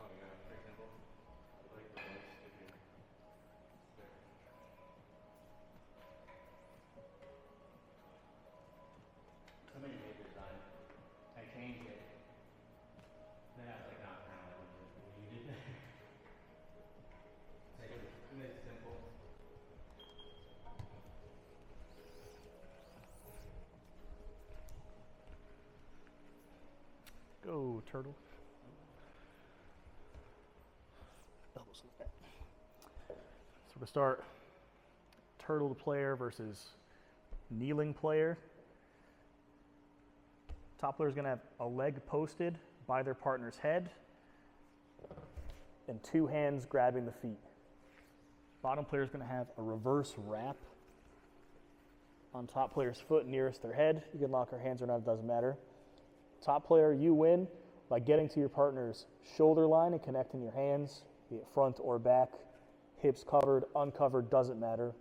Oh yeah, Pretty simple. I like the white sticker. Somebody made this design. I changed it. Then I was like, nah, I kind of like what you did. Like, it's simple. Go, turtle. Elbows in the back. So we'll start turtle player versus kneeling player. Top player is going to have a leg posted by their partner's head and two hands grabbing the feet. Bottom player is going to have a reverse wrap on top player's foot nearest their head. You can lock your hands or not, it doesn't matter. Top player, you win by getting to your partner's shoulder line and connecting your hands, be it front or back, hips covered, uncovered, doesn't matter,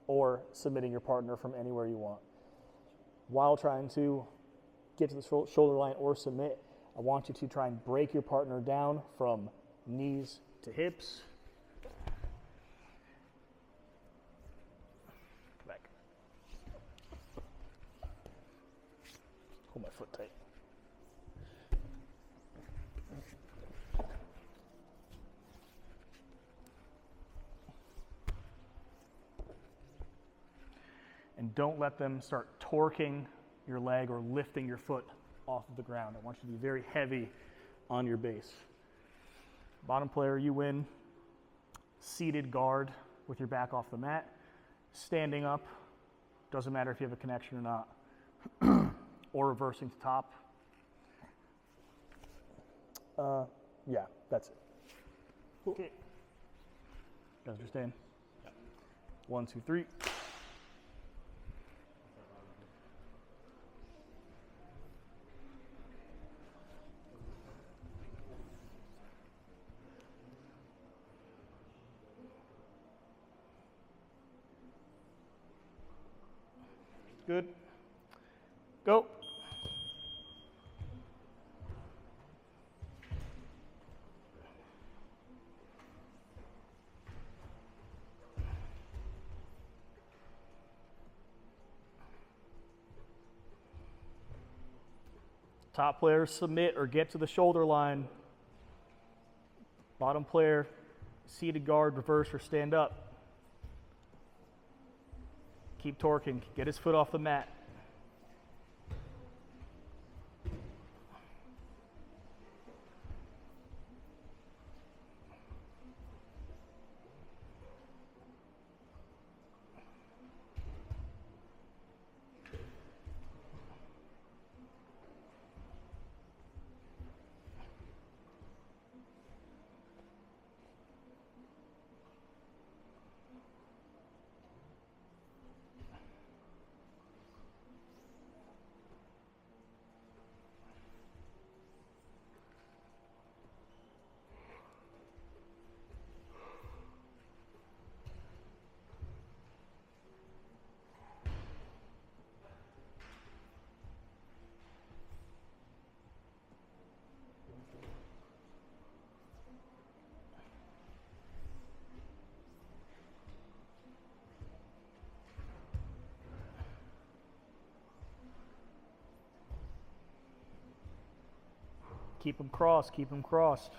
or submitting your partner from anywhere you want. While trying to get to the shoulder line or submit, I want you to try and break your partner down from knees to hips. Come back. Hold my foot tight. And don't let them start torquing your leg or lifting your foot off of the ground. I want you to be very heavy on your base. Bottom player, you win. Seated guard with your back off the mat. Standing up, doesn't matter if you have a connection or not. Or reversing to top. Yeah, that's it. Okay. You guys understand? 1, 2, 3. Good. Go. Top player, submit or get to the shoulder line. Bottom player, seated guard, reverse or stand up. Keep torquing. Get his foot off the mat. Keep them crossed, keep them crossed.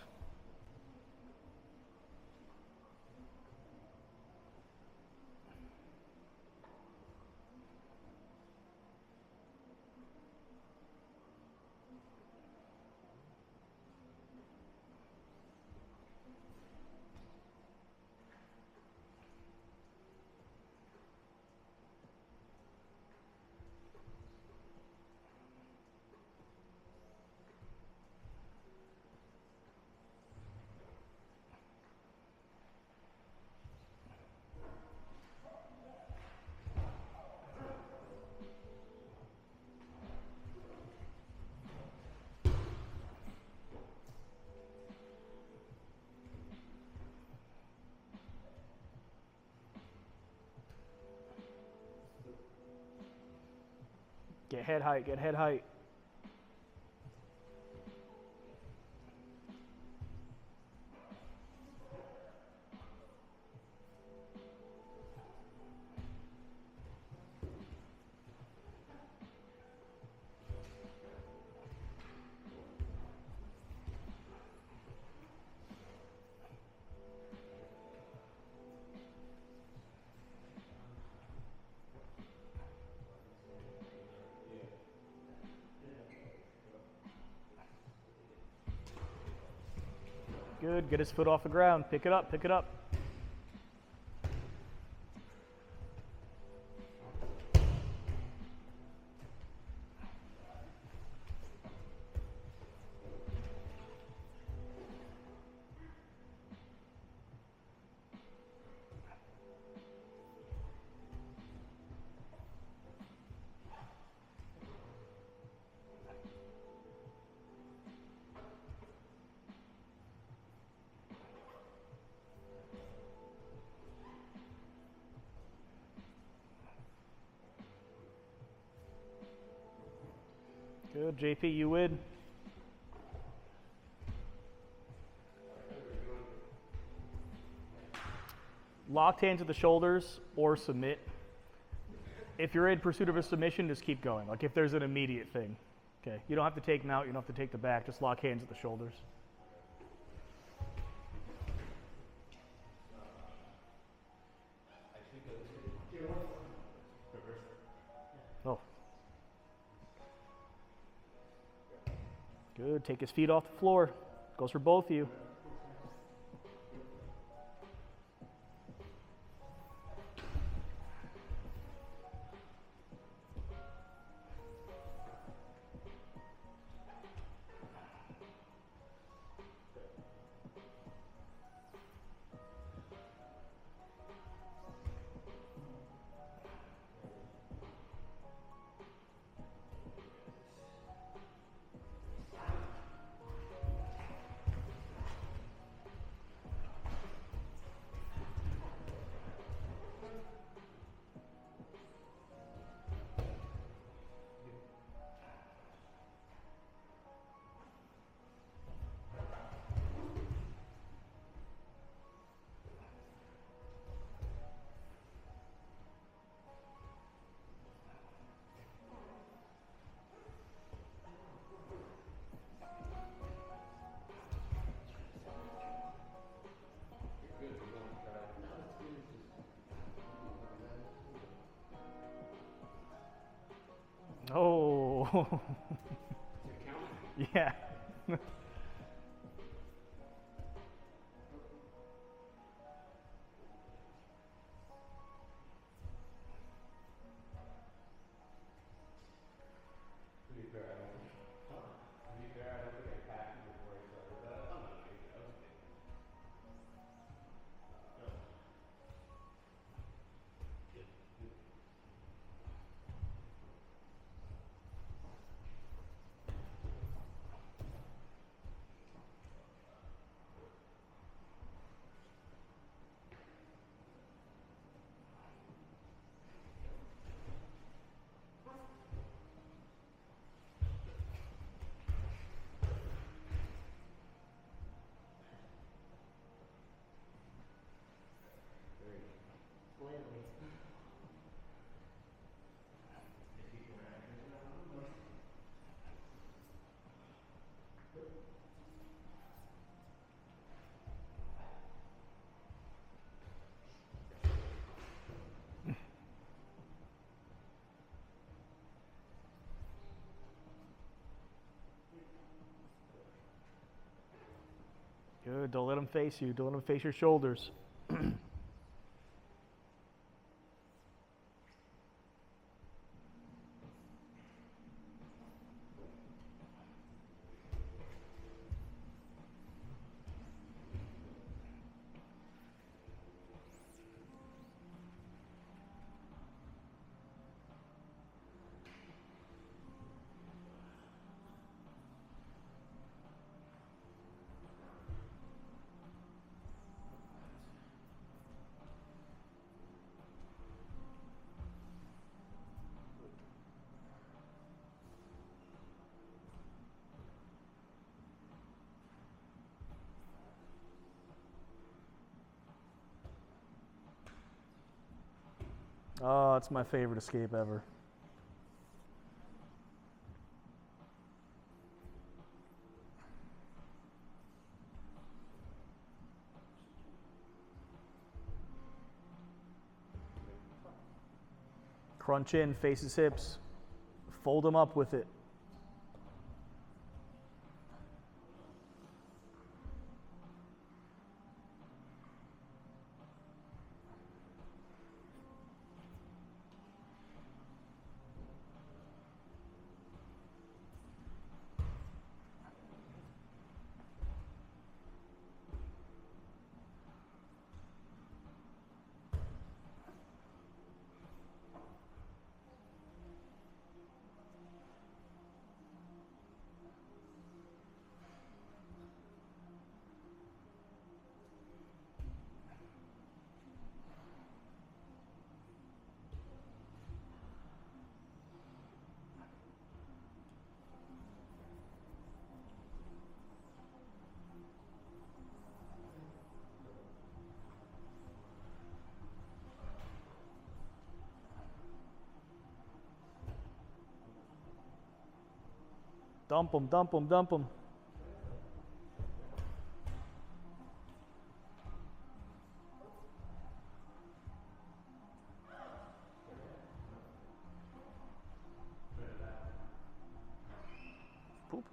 Get head height, get head height. Good, get his foot off the ground. Pick it up, pick it up. Good, JP, you win. Locked hands at the shoulders or submit. If you're in pursuit of a submission, just keep going. Like if there's an immediate thing. Okay, you don't have to take them out, you don't have to take the back, just lock hands at the shoulders. Oh. Good, take his feet off the floor. Goes for both of you. Oh. Yeah. Good, don't let him face you. Don't let him face your shoulders. Oh, it's my favorite escape ever. Crunch in, faces hips. Fold them up with it. Dump them, dump them, dump them. Poop.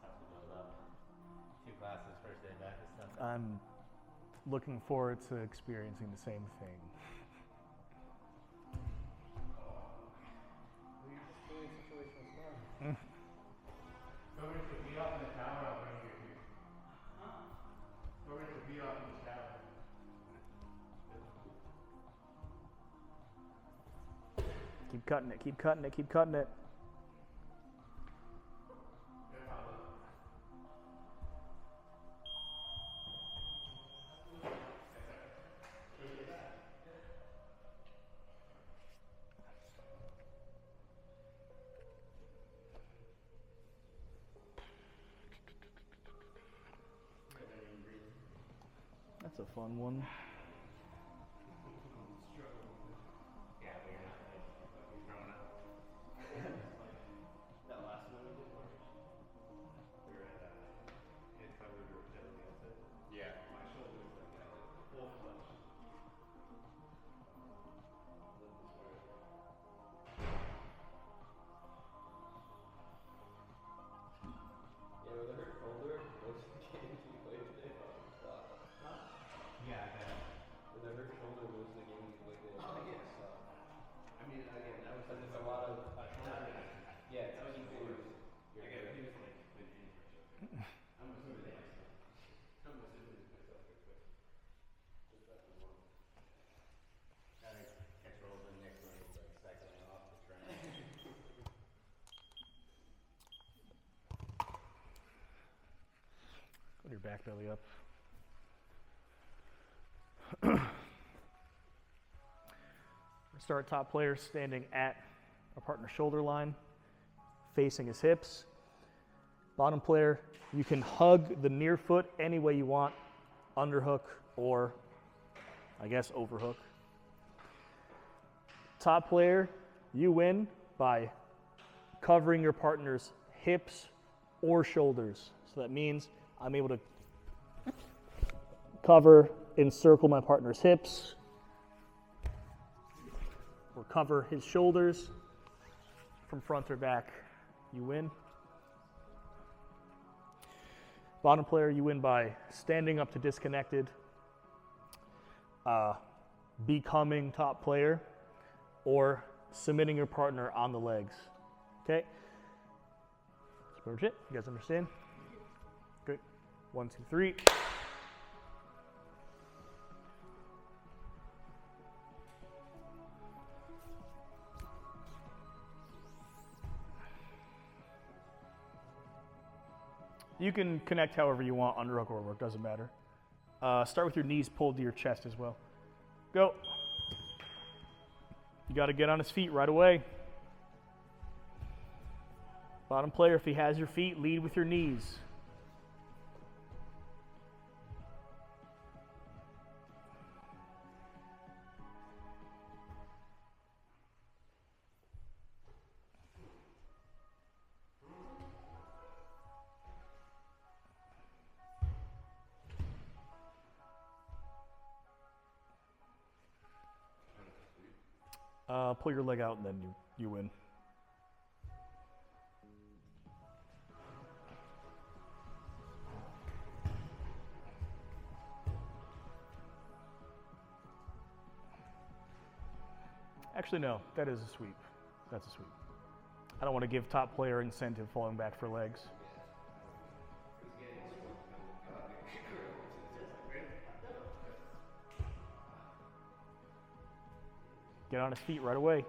Tough to build up. 2 classes, first day back is tough. I'm looking forward to experiencing the same thing. Go into the be off in the shower, I'll bring you here. Go into the be off in the shower. Keep cutting it, keep cutting it, keep cutting it. That's a fun one. Yeah, but you're not like, you're throwing up. That last one we did, Mark? We were at It covered your belly, that's it. yeah. My shoulder was like that, like full flush. Yeah, with her shoulder, most of the games we played today fucking sucked. Yeah, I bet. With her shoulder, most of the games we played today fucking sucked. I mean, again, that was there's a lot of yeah, that was fingers. Again, he was like with injury. I'm assuming they have stuff. I'm assuming it's myself here quick. Just that one. Gotta catch rolls in next one, it's like cycling off the train. Put your back belly up. Start top player standing at a partner's shoulder line, facing his hips. Bottom player, you can hug the near foot any way you want, underhook or, I guess, overhook. Top player, you win by covering your partner's hips or shoulders. So that means I'm able to cover, encircle my partner's hips, or cover his shoulders from front or back. You win. Bottom player, you win by standing up to disconnected, becoming top player, or submitting your partner on the legs. Okay? That's pretty much it. You guys understand? Good. 1, 2, 3. You can connect however you want, underhook or overhook, doesn't matter. Start with your knees pulled to your chest as well. Go. You got to get on his feet right away. Bottom player, if he has your feet, lead with your knees. Pull your leg out and then you win. Actually, no, that is a sweep. That's a sweep. I don't want to give top player incentive falling back for legs. Get on his feet right away.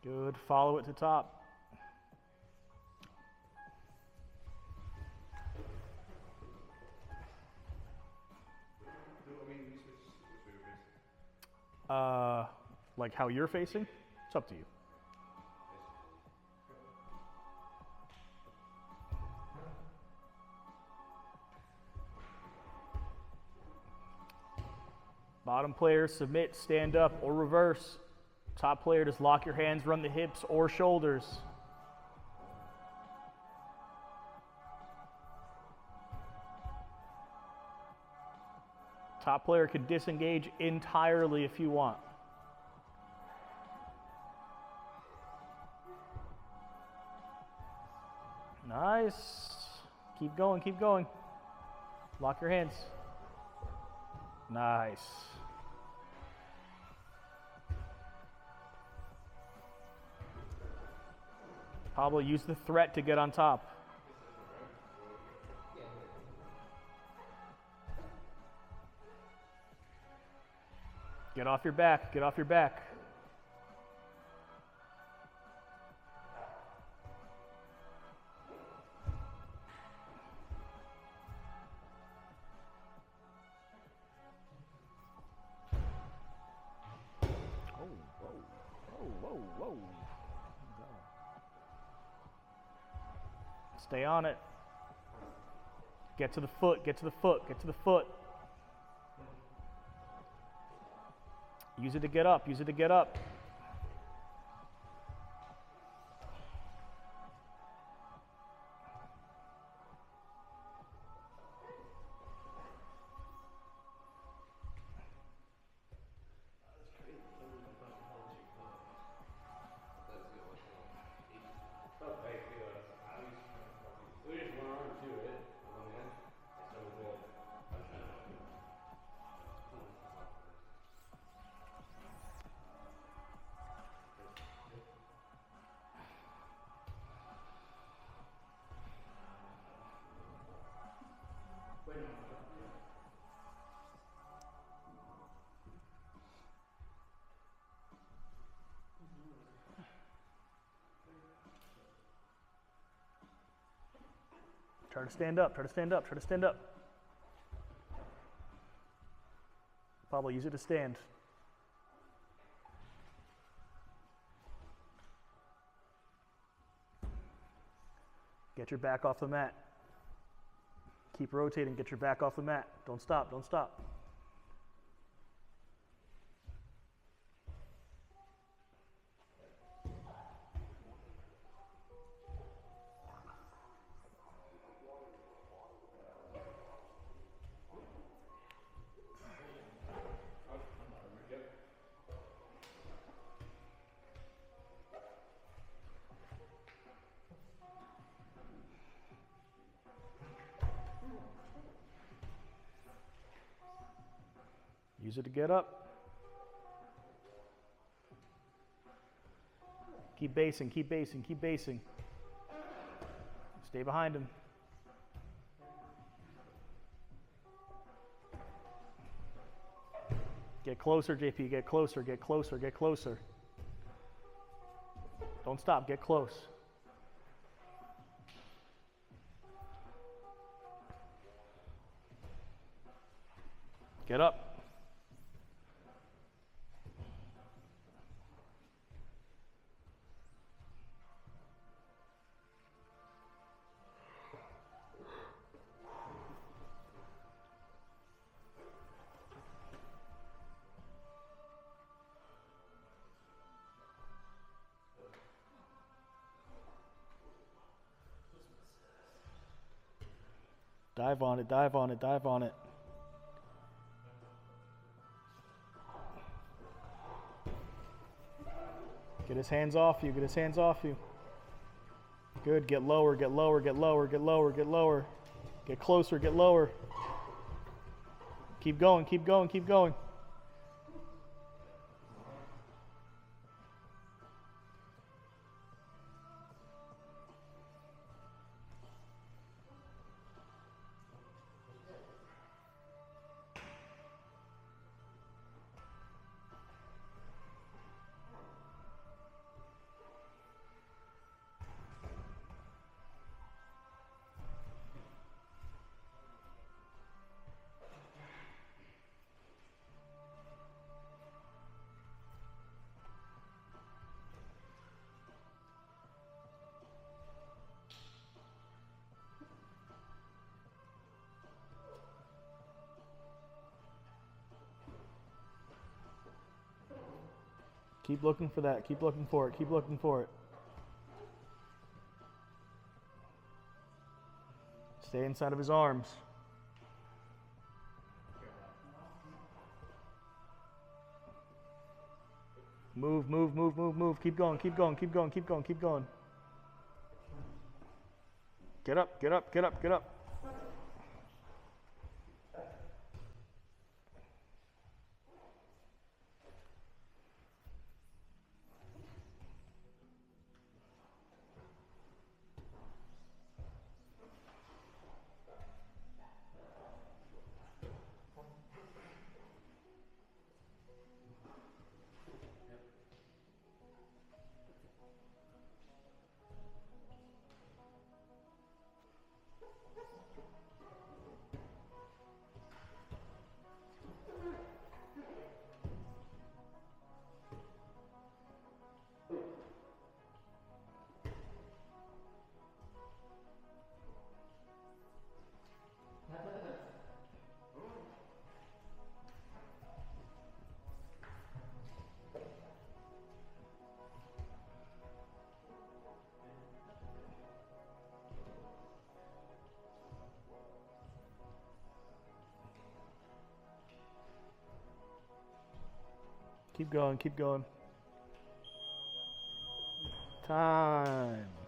Good, follow it to top. Like how you're facing? It's up to you. Bottom player, submit, stand up, or reverse. Top player, just lock your hands, run the hips or shoulders. Top player could disengage entirely if you want. Nice. Keep going, keep going. Lock your hands. Nice. Pablo, use the threat to get on top. Get off your back, get off your back. Whoa. Stay on it. Get to the foot, get to the foot, get to the foot. Use it to get up, use it to get up. Try to stand up, try to stand up, try to stand up. Pablo, use it to stand. Get your back off the mat. Keep rotating, get your back off the mat. Don't stop, don't stop. Use it to get up. Keep basing, keep basing, keep basing. Stay behind him. Get closer, JP, get closer, get closer, get closer. Don't stop, get close. Get up. Dive on it, dive on it, dive on it. Get his hands off you, get his hands off you. Good, get lower, get lower, get lower, get lower, get lower. Get closer, get lower. Keep going, keep going, keep going. Keep looking for that. Keep looking for it. Keep looking for it. Stay inside of his arms. Move, move, move, move, move. Keep going, keep going, keep going, keep going, keep going. Get up, get up, get up, get up. Keep going, keep going. Time.